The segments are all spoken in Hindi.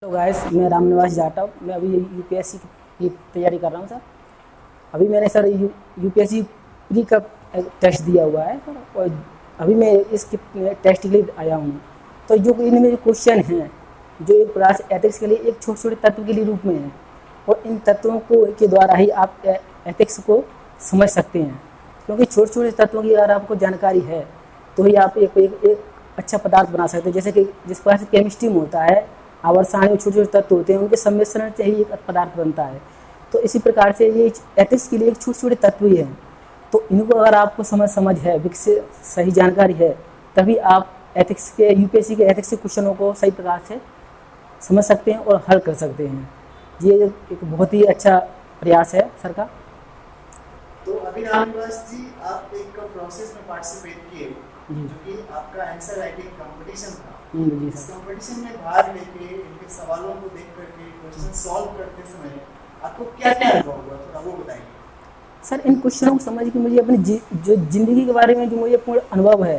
तो गाइस मैं रामनिवास जाटव। मैं अभी यूपीएससी की तैयारी कर रहा हूँ सर। अभी मैंने सर यूपीएससी प्री का टेस्ट दिया हुआ है सर, और अभी मैं इसके टेस्ट के लिए आया हूँ। तो जो इनमें जो क्वेश्चन हैं, जो एक प्रकार से एथिक्स के लिए एक छोटे छोटे तत्व के लिए रूप में हैं, और इन तत्वों को के द्वारा ही आप एथिक्स को समझ सकते हैं। क्योंकि छोटे छोटे तत्वों की अगर आपको जानकारी है तो ही आप एक अच्छा पदार्थ बना सकते हैं। जैसे कि जिस प्रकार से केमिस्ट्री में होता है, आवर्त सारणी में छोटे छोटे तत्व होते हैं, उनके सम्मिश्रण से ही एक पदार्थ बनता है। तो इसी प्रकार से ये एथिक्स के लिए एक छोटे छोटे तत्व ही हैं। तो इनको अगर आपको समझ है, विकसित सही जानकारी है, तभी आप एथिक्स के यूपीएससी के एथिक्स के क्वेश्चनों को सही प्रकार से समझ सकते हैं और हल कर सकते हैं। ये एक बहुत ही अच्छा प्रयास है सर का। तो अभी रामनिवास जी, आप एक प्रोसेस में पार्टिसिपेट किए जी जो कि आपका आंसर राइटिंग कंपटीशन था। जी इस सर। कंपटीशन में भाग लेके इनके सवालों को देख करके क्वेश्चन सॉल्व करते समय आपको क्या क्या अनुभव हुआ, थोड़ा वो बताइए। सर इन क्वेश्चनों को समझ के मुझे अपनी जो ज़िंदगी के बारे में जो मुझे पूर्ण अनुभव है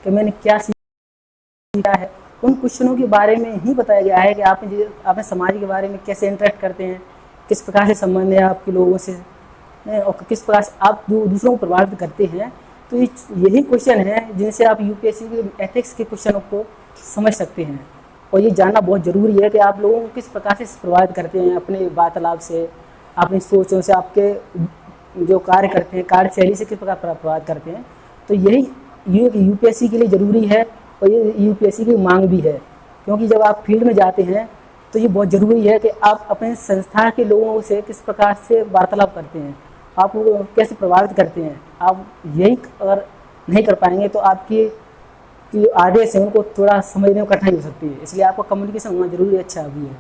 कि मैंने क्या सीखा है, उन क्वेश्चनों के बारे में ही बताया गया है कि आपने समाज के बारे में कैसे इंटरेक्ट करते हैं, किस प्रकार से संबंध है आपके लोगों से, और किस प्रकार से आप दूसरों को प्रभावित करते हैं। तो यही क्वेश्चन है जिनसे आप यूपीएससी के एथिक्स के क्वेश्चनों को समझ सकते हैं। और ये जानना बहुत ज़रूरी है कि आप लोगों को किस प्रकार से प्रभावित करते हैं, अपने वार्तालाप से, अपनी सोचों से, आपके जो कार्य करते हैं कार्यशैली से किस प्रकार प्रभावित करते हैं। तो यही ये यूपीएससी के लिए ज़रूरी है, और ये यूपीएससी की मांग भी है। क्योंकि जब आप फील्ड में जाते हैं तो ये बहुत ज़रूरी है कि आप अपने संस्था के लोगों से किस प्रकार से वार्तालाप करते हैं, आप वो कैसे प्रभावित करते हैं। आप यही अगर नहीं कर पाएंगे तो आपकी जो आदेश है उनको थोड़ा समझने में कठिनाई हो सकती है। इसलिए आपका कम्युनिकेशन होना जरूरी अच्छा भी है।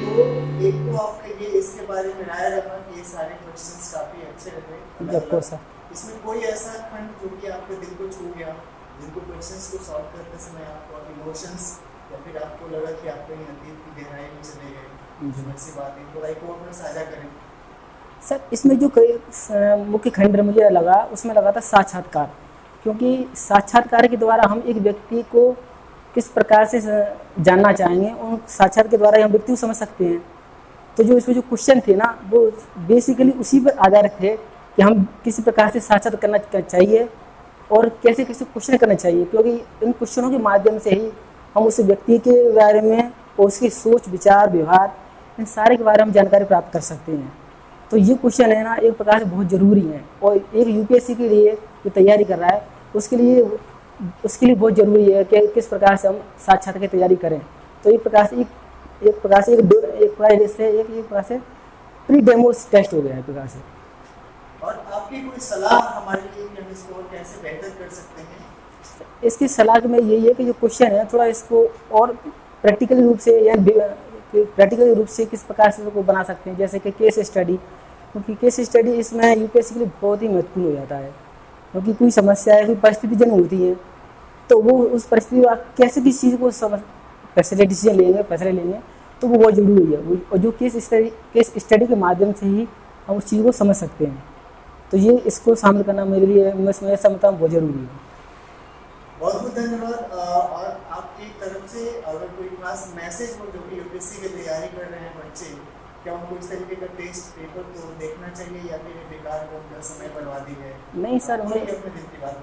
तो एक तो आपका ये इसके बारे में राय रहा कि ये सारे क्वेश्चंस काफी अच्छे रहे। जब को सर इसमें कोई ऐसा खंड जो कि आपके दिल को छू गया, जिनको क्वेश्चंस को सॉल्व करते समय आपको इमोशंस या फिर आपको लगा कि आप कहीं अतीत की गहराई में चले गए, ऐसी बातें थोड़ा एक और साझा करें। सर इसमें जो मुख्य खंड मुझे लगा, उसमें लगा था साक्षात्कार। क्योंकि साक्षात्कार के द्वारा हम एक व्यक्ति को किस प्रकार से जानना चाहेंगे, उन साक्षात्कार के द्वारा हम व्यक्ति को समझ सकते हैं। तो जो इसमें जो क्वेश्चन थे ना, वो बेसिकली उसी पर आधारित थे कि हम किसी प्रकार से साक्षात्कार करना चाहिए और कैसे कैसे क्वेश्चन करना चाहिए। क्योंकि इन क्वेश्चनों के माध्यम से ही हम उस व्यक्ति के बारे में और उसकी सोच, विचार, व्यवहार, इन सारे के बारे में जानकारी प्राप्त कर सकते हैं। तो ये क्वेश्चन है ना, एक प्रकार से बहुत ज़रूरी है, और एक यूपीएससी के लिए जो तैयारी कर रहा है उसके लिए बहुत ज़रूरी है कि किस प्रकार से हम साक्षात्कार की तैयारी करें। तो एक प्रकार से प्री डेमो टेस्ट हो गया है एक प्रकार से। और आपकी कोई सलाह हमारे लिए कि हम इसको और कैसे बेहतर कर सकते हैं? इसकी सलाह में यही है कि जो क्वेश्चन है थोड़ा इसको और प्रैक्टिकल रूप से किस प्रकार से इसको बना सकते हैं। जैसे कि केस स्टडी, क्योंकि केस स्टडी इसमें यूपीएससी के लिए बहुत ही महत्वपूर्ण हो जाता है। क्योंकि कोई समस्या है, कोई परिस्थिति जन्म होती है, तो वो उस परिस्थिति में आप कैसे किस चीज़ को फैसले लेंगे, तो वो बहुत ज़रूरी है। और जो केस स्टडी के माध्यम से ही हम उस चीज़ को समझ सकते हैं। तो ये इसको शामिल करना मेरे लिए, मैं समझता हूँ, बहुत ज़रूरी है। बहुत बहुत धन्यवाद। और आपकी तरफ से अगर कोई खास मैसेज हो जो कि यूपीएससी की तैयारी कर रहे हैं बच्चे, क्या उनको इस तरीके का टेस्ट पेपर तो देखना चाहिए या फिर बेकार को उनका समय बर्बादी है? नहीं सर,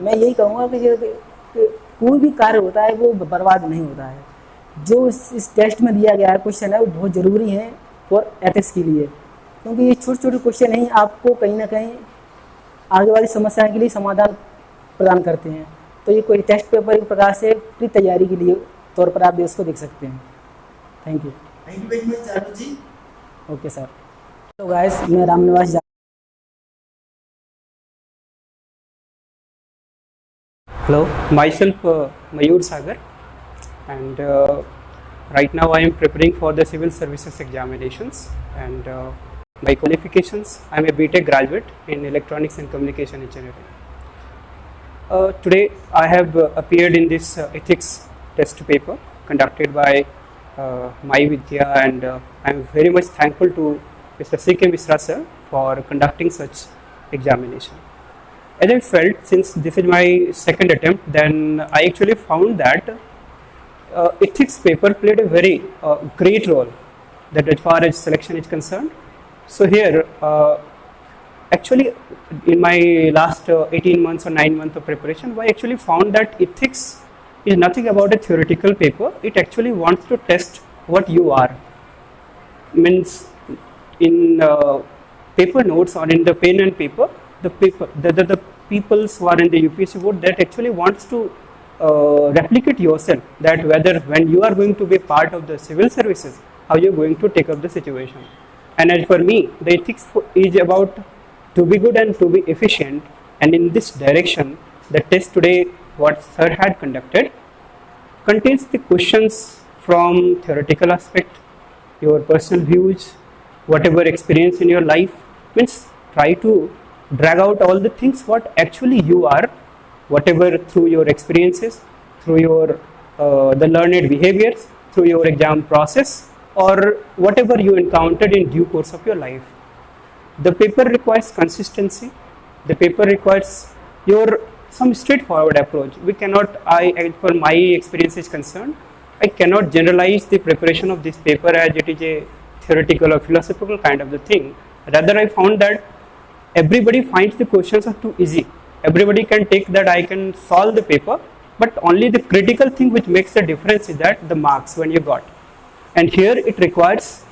मैं यही कहूँगा कि कोई भी कार्य होता है वो बर्बाद नहीं होता है। जो इस टेस्ट में दिया गया है क्वेश्चन है वो बहुत ज़रूरी है फॉर एथिक्स के लिए। क्योंकि ये छोटे छोटे क्वेश्चन ही आपको कहीं ना कहीं आगे वाली समस्याओं के लिए समाधान प्रदान करते हैं। तो ये कोई टेस्ट पेपर एक प्रकार से प्री तैयारी के लिए तौर पर आप इसको देख सकते हैं। Thank you very much Jatav ji. Okay sir. तो गाइस मैं Ramniwas Hello, myself Mayur Sagar, and right now I am preparing for the civil services examinations. And my qualifications: I am a BTech graduate in electronics and communication engineering. Today I have appeared in this ethics test paper conducted by My Vidya, and I am very much thankful to Mr. C.K. Misra sir for conducting such examination. As I felt, since this is my second attempt, then I actually found that ethics paper played a very great role that as far as selection is concerned. So here, actually, in my last 18 months or 9 months of preparation, I actually found that ethics is nothing about a theoretical paper. It actually wants to test what you are. Means in paper notes or in the pen and paper, the peoples who are in the UPSC board that actually wants to replicate yourself, that whether when you are going to be part of the civil services, how you are going to take up the situation. And as for me, the ethics is about to be good and to be efficient, and in this direction, the test today what sir had conducted contains the questions from theoretical aspect, your personal views, whatever experience in your life, means try to drag out all the things what actually you are, whatever through your experiences, through your the learned behaviors, through your exam process, or whatever you encountered in due course of your life. The paper requires consistency. The paper requires your some straightforward approach. We cannot, as per my experience is concerned, I cannot generalize the preparation of this paper as it is a theoretical or philosophical kind of the thing. Rather, I found that everybody finds the questions are too easy. Everybody can take that I can solve the paper, but only the critical thing which makes the difference is that the marks when you got. And here it requires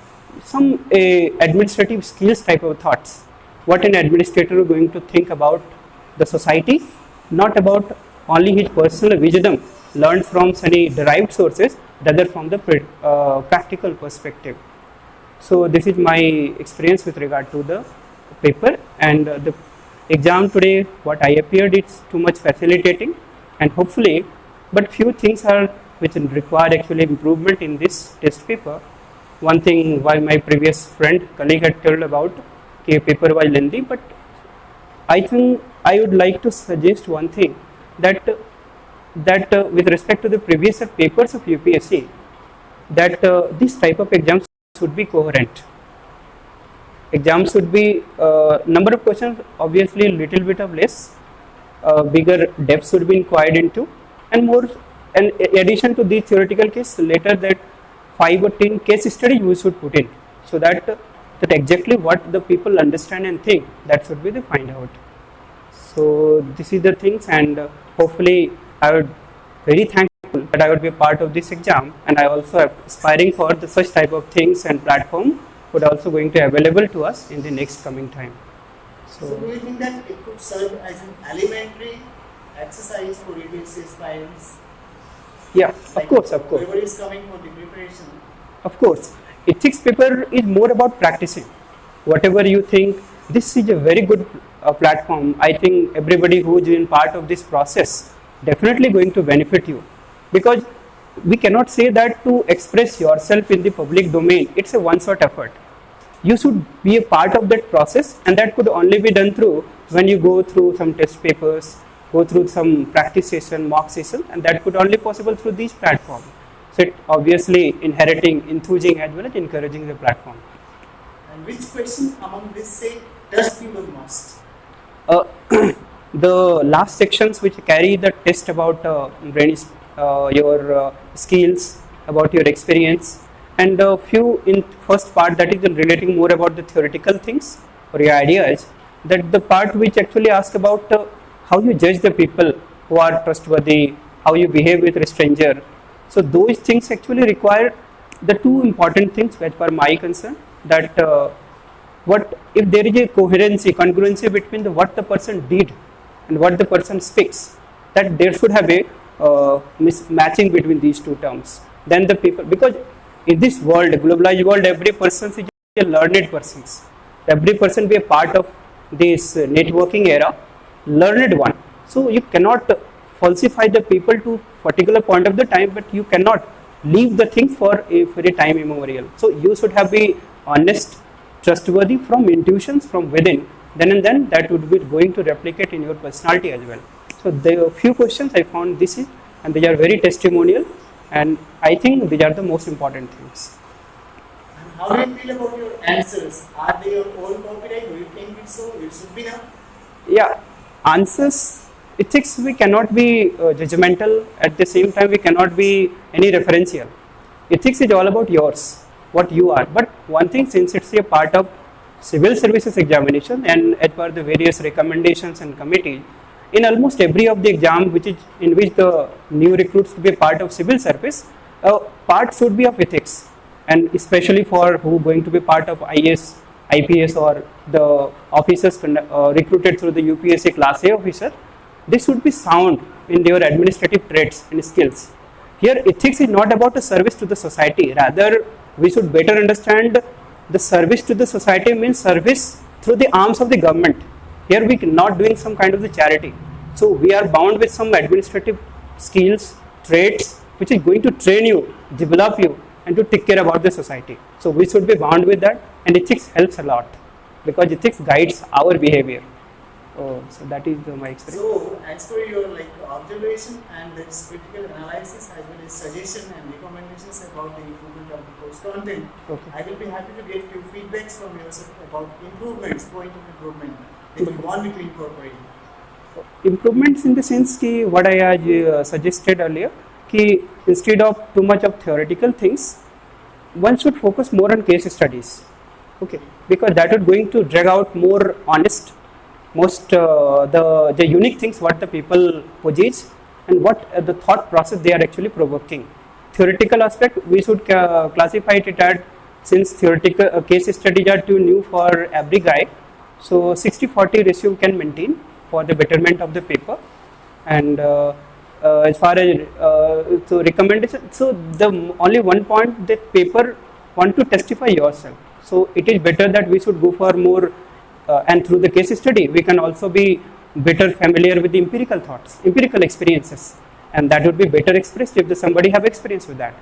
some administrative skills type of thoughts. What an administrator is going to think about the society, not about only his personal wisdom learned from any derived sources, rather from the practical perspective. So this is my experience with regard to the paper, and the exam today what I appeared it's too much facilitating, and hopefully, but few things are which require actually improvement in this test paper. One thing why my previous friend colleague had told about कि paper was lengthy, but I think I would like to suggest one thing that with respect to the previous papers of UPSC, that this type of exams should be coherent. Exams should be number of questions obviously a little bit of less, bigger depth should be inquired into, and more. And in addition to the theoretical case, later that 5 or 10 case studies we should put in, so that exactly what the people understand and think, that should be the find out. So this is the things, and hopefully I would very thankful that I would be a part of this exam, and I also am aspiring for the such type of things and platform would also going to available to us in the next coming time. So do you think that it could serve as an elementary exercise for UPSC aspirants? Yeah, Like of course. Whoever is coming for the preparation. Of course, ethics paper is more about practicing. Whatever you think, this is a very good platform. I think everybody who is in part of this process definitely going to benefit you, because we cannot say that to express yourself in the public domain, it's a one-shot effort. You should be a part of that process, and that could only be done through when you go through some test papers, go through some practice session, mock session, and that could only possible through these platforms. So it obviously inheriting, enthusing as well as encouraging the platform. And which question among this say touched you the most? The last sections which carry the test about your skills, about your experience, and a few in first part that is relating more about the theoretical things or your ideas, that the part which actually asks about how you judge the people who are trustworthy, how you behave with a stranger. So those things actually require the two important things as per my concern, that what if there is a coherency, congruency between the what the person did and what the person speaks, that there should have a mismatching between these two terms. Then the people, because in this world, globalized world, every person is a learned person. Every person be a part of this networking era, learned one. So you cannot falsify the people to particular point of the time, but you cannot leave the thing for a time immemorial. So you should have be honest, trustworthy from intuitions from within. Then and then that would be going to replicate in your personality as well. So there are few questions I found this is, and they are very testimonial, and I think these are the most important things. And how do you feel about your answers? Are they your own copyright? Do you think it's so? It should be now? Yeah, answers ethics we cannot be judgmental, at the same time we cannot be any referential. Ethics is all about yours, what you are. But one thing, since it's a part of civil services examination and as per the various recommendations and committees, in almost every of the exam which is in which the new recruits to be a part of civil service, a part should be of ethics, and especially for who going to be part of IAS, IPS or the officers recruited through the UPSC class A officer, they should be sound in their administrative traits and skills. Here ethics is not about a service to the society, rather we should better understand the service to the society means service through the arms of the government. Here we are not doing some kind of the charity. So we are bound with some administrative skills, traits, which is going to train you, develop you, and to take care about the society. So we should be bound with that, and ethics helps a lot because ethics guides our behavior. So that is my experience. So, as per your observation and this critical analysis as well as suggestion and recommendations about the improvement of the course content, Okay. I will be happy to get few feedbacks from yourself about improvements, point of improvement that you want me to incorporate. Improvements in the sense कि what I had suggested earlier कि instead of too much of theoretical things, one should focus more on case studies. Okay, because that is going to drag out more honest, most the unique things what the people possess and what the thought process they are actually provoking. Theoretical aspect we should classify it as, since theoretical case studies are too new for every guy, so 60-40 ratio can maintain for the betterment of the paper. And as far as so recommendation, so the only one point that paper want to testify yourself, so it is better that we should go for more and through the case study we can also be better familiar with the empirical thoughts, empirical experiences, and that would be better expressed if somebody have experience with that.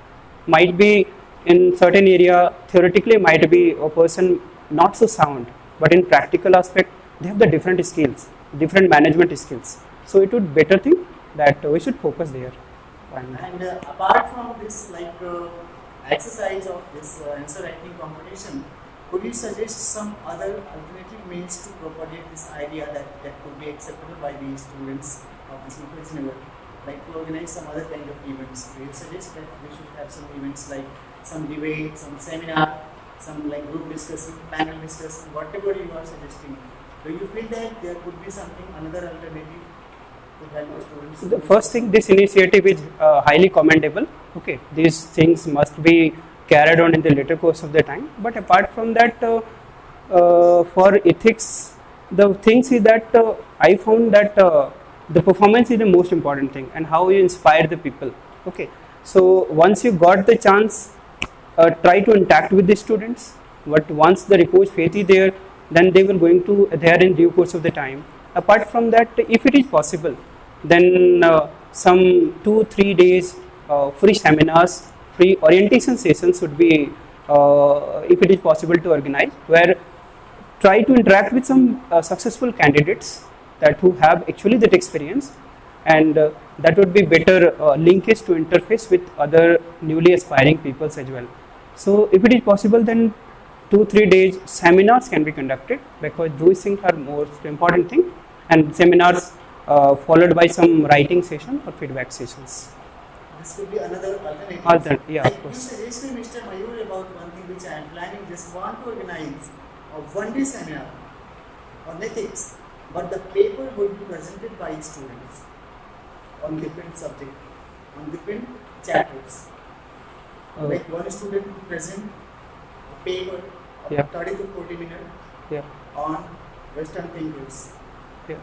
Might be in certain area theoretically might be a person not so sound, but in practical aspect they have the different skills, different management skills, so it would better think that we should focus there. And apart from this exercise of this answer writing competition, could you suggest some other alternative means to propagate this idea that could be acceptable by the students of this university level, like to organize some other kind of events? Do you suggest that we should have some events like some debate, some seminar, some group discussion, panel discussion, whatever you are suggesting? Do you feel that there could be something, another alternative to help the students? The first thing, this initiative is highly commendable. Okay, these things must be carried on in the later course of the time. But apart from that, for ethics, the things is that I found that the performance is the most important thing, and how you inspire the people. Okay, so once you got the chance, try to interact with the students. But once the repose faith is there, then they will going to adhere in due course of the time. Apart from that, if it is possible, then some 2-3 days free seminars, free orientation sessions would be, if it is possible to organize, where try to interact with some successful candidates that who have actually that experience, and that would be better linkage to interface with other newly aspiring peoples as well. So if it is possible, then 2-3 days seminars can be conducted, because those things are most important thing, and seminars followed by some writing session or feedback sessions. This could be another alternative. Yeah, of course. You suggested, Mr. Mayur, about one thing which I am planning. Just want to organize a one-day seminar on ethics, but the paper would be presented by students on different subjects, on different chapters. Like one student would present a paper of 30 to 40 minutes on Western thinkers,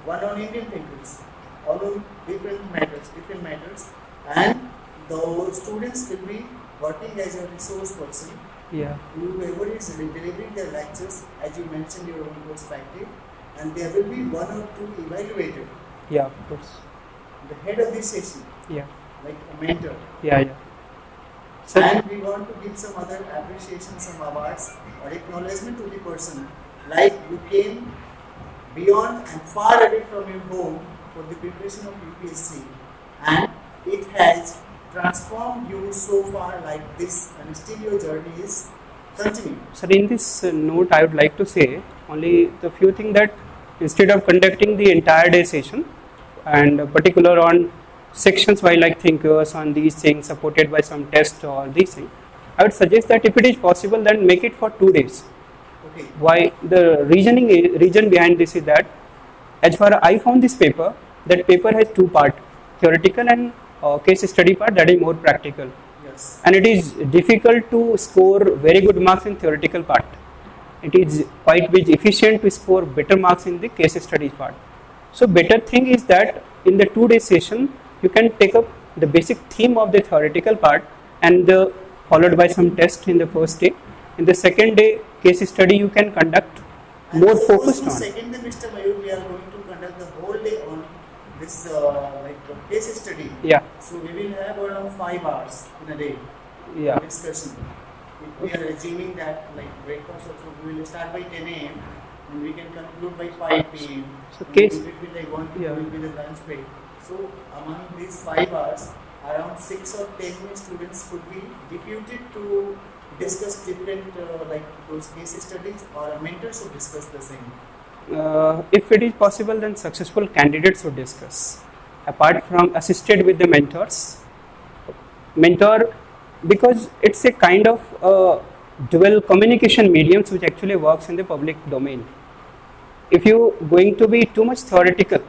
one on Indian thinkers, all on different matters, and the students will be working as a resource person. Whoever is delivering their lectures, as you mentioned your own perspective, and there will be 1 or 2 evaluators. Of course. The head of this session, like a mentor. So, and we want to give some other appreciation, some awards or acknowledgement to the person, like you came beyond and far away from your home for the preparation of UPSC, and it has transformed you so far like this, and still your journey is continuing. Sir, in this note, I would like to say only the few things that instead of conducting the entire day session, and particular on sections why like thinkers on these things supported by some test or these things. I would suggest that if it is possible, then make it for 2 days. Okay. Why the reason behind this is that, as far as I found this paper, that paper has 2 parts, theoretical and case study part, that is more practical. Yes. And it is difficult to score very good marks in theoretical part. It is quite bit efficient to score better marks in the case studies part. So better thing is that in the 2-day session you can take up the basic theme of the theoretical part and followed by some test in the first day. In the second day case study you can conduct And more suppose focused in on. second day, Mr. Mayur, we are going to conduct the whole day on this case study. Yeah, So we will have around 5 hours in a day yeah, discussion. If we are assuming that like breakfast also we will start by 10 a.m. and we can conclude by 5 p.m. So And case- it will be like 1 to 2 yeah. will be the lunch break. So among these 5 hours, around 6 or 10 students could be deputed to discuss different like those case studies, or a mentor should discuss the same. if it is possible, then successful candidates should discuss. Apart from assisted with the mentor, because it's a kind of dual communication mediums which actually works in the public domain. If you going to be too much theoretical,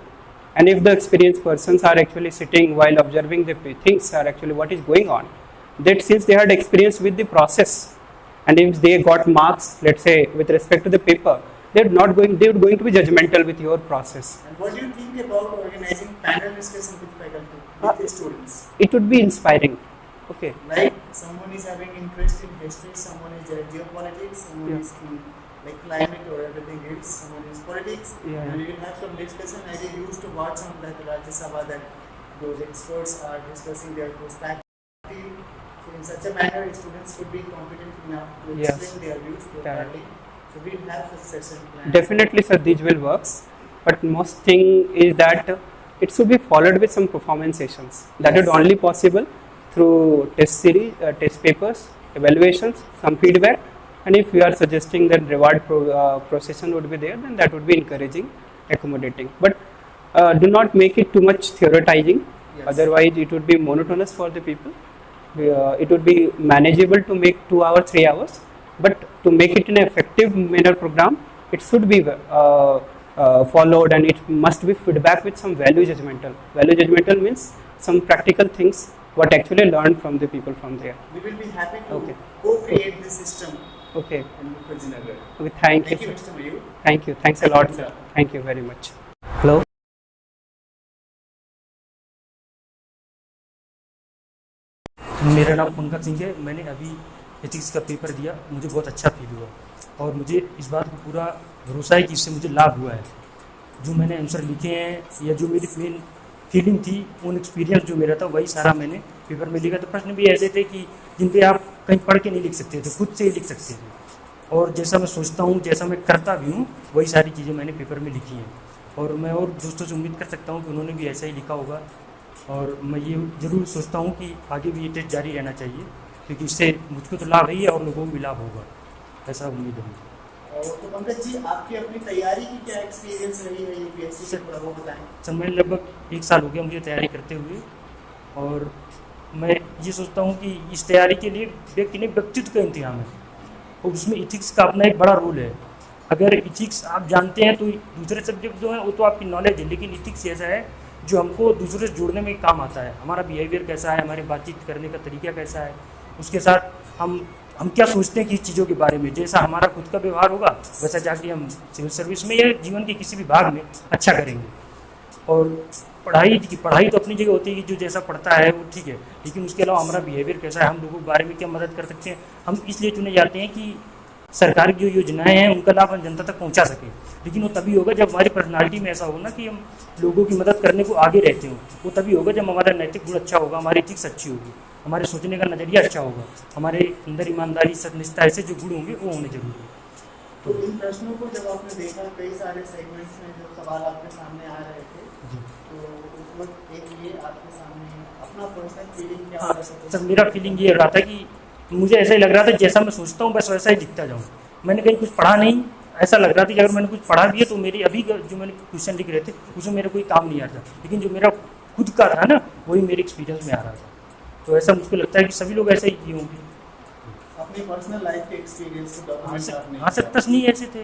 and if the experienced persons are actually sitting while observing the things are actually what is going on, that since they had experience with the process, and if they got marks, let's say with respect to the paper, they are going to be judgmental with your process. And what do you think about organizing panel discussion with faculty, with the students? It would be inspiring. Okay. Like someone is having interest in history, someone is geopolitics, someone Yeah. is in like climate or everything else, someone is politics, Yeah. and we will have some discussion. As I used to watch on that Rajya Sabha that those experts are discussing their perspective. So in such a manner, students could be competent enough to Yes. explain their views properly. So we will have such session planned. Definitely, sir, these will works. But most thing is that it should be followed with some performance sessions. That Yes. is only possible through test series, test papers, evaluations, some feedback. And if we are suggesting that reward procession would be there, then that would be encouraging, accommodating. But do not make it too much theoretizing. Yes. Otherwise, it would be monotonous for the people. It would be manageable to make 2 hours, 3 hours. But to make it an effective manner program, it should be followed, and it must be feedback with some value judgmental. Value judgmental means some practical things what actually learned from the people from there. We will be happy to Okay. co-create this system Okay. in Mukherjee. Okay, thank you, Thank you, sir. Mr. Mayur. Thank you. Thanks a lot, sir. Thank you very much. Hello. मेरा नाम पंकज सिंह है। मैंने अभी एथिक्स का पेपर दिया, मुझे बहुत अच्छा फील हुआ और मुझे इस बात को पूरा भरोसा है कि इससे मुझे लाभ हुआ है। जो मैंने आंसर लिखे हैं या जो मेरी मेन फीलिंग थी, उन एक्सपीरियंस जो मेरा था वही सारा मैंने पेपर में लिखा। तो प्रश्न भी ऐसे थे कि जिन पे आप कहीं पढ़ के नहीं लिख सकते थे, खुद से ही लिख सकते थे। और जैसा मैं सोचता हूँ, जैसा मैं करता भी हूँ, वही सारी चीज़ें मैंने पेपर में लिखी हैं। और मैं और दोस्तों से उम्मीद कर सकता हूँ कि उन्होंने भी ऐसा ही लिखा होगा। और मैं ये ज़रूर सोचता हूँ कि आगे भी ये टेस्ट जारी रहना चाहिए, क्योंकि इससे मुझको तो लाभ ही है और लोगों को भी लाभ होगा, ऐसा उम्मीद है। तो पंकज जी, आपकी अपनी तैयारी की क्या एक्सपीरियंस रही है यूपीएससी से, थोड़ा वो बताएं। सर, मैंने लगभग 1 साल हो गया मुझे तैयारी करते हुए, और मैं ये सोचता हूँ कि इस तैयारी के लिए व्यक्ति ने व्यक्तित्व का इम्तिहान है, और उसमें इथिक्स का अपना एक बड़ा रोल है। अगर इथिक्स आप जानते हैं तो दूसरे सब्जेक्ट जो हैं वो तो आपकी नॉलेज है, लेकिन इथिक्स ऐसा है जो हमको दूसरे से जोड़ने में काम आता है। हमारा बिहेवियर कैसा है, हमारी बातचीत करने का तरीका कैसा है, उसके साथ हम क्या सोचते हैं किस चीज़ों के बारे में। जैसा हमारा खुद का व्यवहार होगा, वैसा जाके हम सिविल सर्विस में या जीवन के किसी भी भाग में अच्छा करेंगे। और पढ़ाई तो अपनी जगह होती है कि जो जैसा पढ़ता है वो ठीक है, लेकिन उसके अलावा हमारा बिहेवियर कैसा है, हम लोगों के बारे में क्या मदद कर सकते हैं। हम इसलिए चुने जाते हैं कि सरकार की जो योजनाएं हैं उनका लाभ हम जनता तक पहुंचा सकें, लेकिन वो तभी होगा जब हमारी पर्सनालिटी में ऐसा हो ना कि हम लोगों की मदद करने को आगे रहते हों। वो तभी होगा जब हमारा नैतिक गुण अच्छा होगा, हमारी इथिक्स अच्छी होगी, हमारे सोचने का नज़रिया अच्छा होगा, हमारे अंदर ईमानदारी, सत्यनिष्ठा, ऐसे जो गुण होंगे वो होने जरूरी है। तो इन प्रश्नों को जब आपने देखा, कई सारे सेगमेंट्स में जो सवाल आपके सामने आ रहे थे, तो उस वक्त एक ये आपके सामने अपना पर्सनल फीलिंग क्या हाँ सर, मेरा फीलिंग ये रहा था कि मुझे ऐसा ही लग रहा था जैसा मैं सोचता हूँ बस वैसा ही दिखता जाऊँ। मैंने कहीं कुछ पढ़ा नहीं, ऐसा लग रहा था कि अगर मैंने कुछ पढ़ा भी है तो मेरी अभी जो मैंने क्वेश्चन लिख रहे थे उसमें मेरा कोई काम नहीं आता, लेकिन जो मेरा खुद का था ना वही मेरे एक्सपीरियंस में आ रहा था। तो ऐसा मुझको लगता है कि सभी लोग ऐसे ही किए होंगे। अपनी पर्सनल लाइफ के एक्सपीरियंस को डॉक्यूमेंट आपने हाँ सर, प्रश्न ही ऐसे थे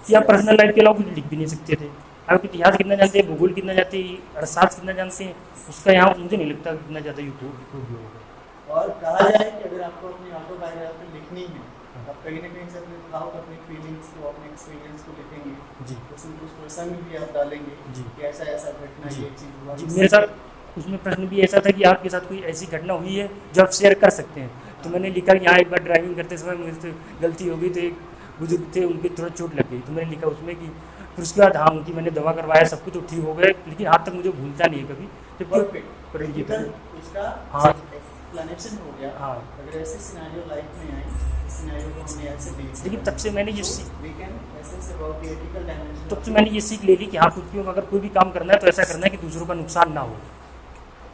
कि आप पर्सनल लाइफ के अलावा कुछ लिख भी नहीं सकते थे। आप इतिहास कितना जानते हैं, भूगोल कितना जानते हैं, अर्थशास्त्र कितना जानते हैं, उसका यहाँ मुझे नहीं लगता कितना ज़्यादा यूट्यूब होगा। और कहा जाए कि अगर आपको अपनी ऑटोबायोग्राफी लिखनी है तो आप कहीं ना कहीं से अपने थॉट, अपनी फीलिंग्स को, अपने एक्सपीरियंस को लिखेंगे जी। उसमें कुछ प्रसंग भी आप डालेंगे जी। कि ऐसा ऐसा घटना, ये चीज़ हुआ। जी, मेरे साथ उसमें प्रश्न भी ऐसा था कि आपके साथ कोई ऐसी घटना हुई है जो आप शेयर कर सकते हैं। तो मैंने लिखा कि यहाँ एक बार ड्राइविंग करते समय मुझसे गलती हो गई, तो एक बुजुर्ग थे उनकी थोड़ा चोट लग गई। तो मैंने लिखा उसमें कि फिर उसके बाद हाँ उनकी मैंने दवा करवाया, सब कुछ तो ठीक हो गया, लेकिन आज तक मुझे भूलता नहीं है कभी। उसका हाँ। एक्सप्लेनेशन हो गया। हाँ। अगर ऐसे सिनेरियो लाइफ में आए, इस सिनेरियो को हमने ऐसे देख, लेकिन तब से मैंने ये we can assess about the ethical dimension तब से मैंने ये सीख ले ली कि हाँ कुछ भी अगर कोई भी काम करना है तो ऐसा करना है कि दूसरों का नुकसान ना हो।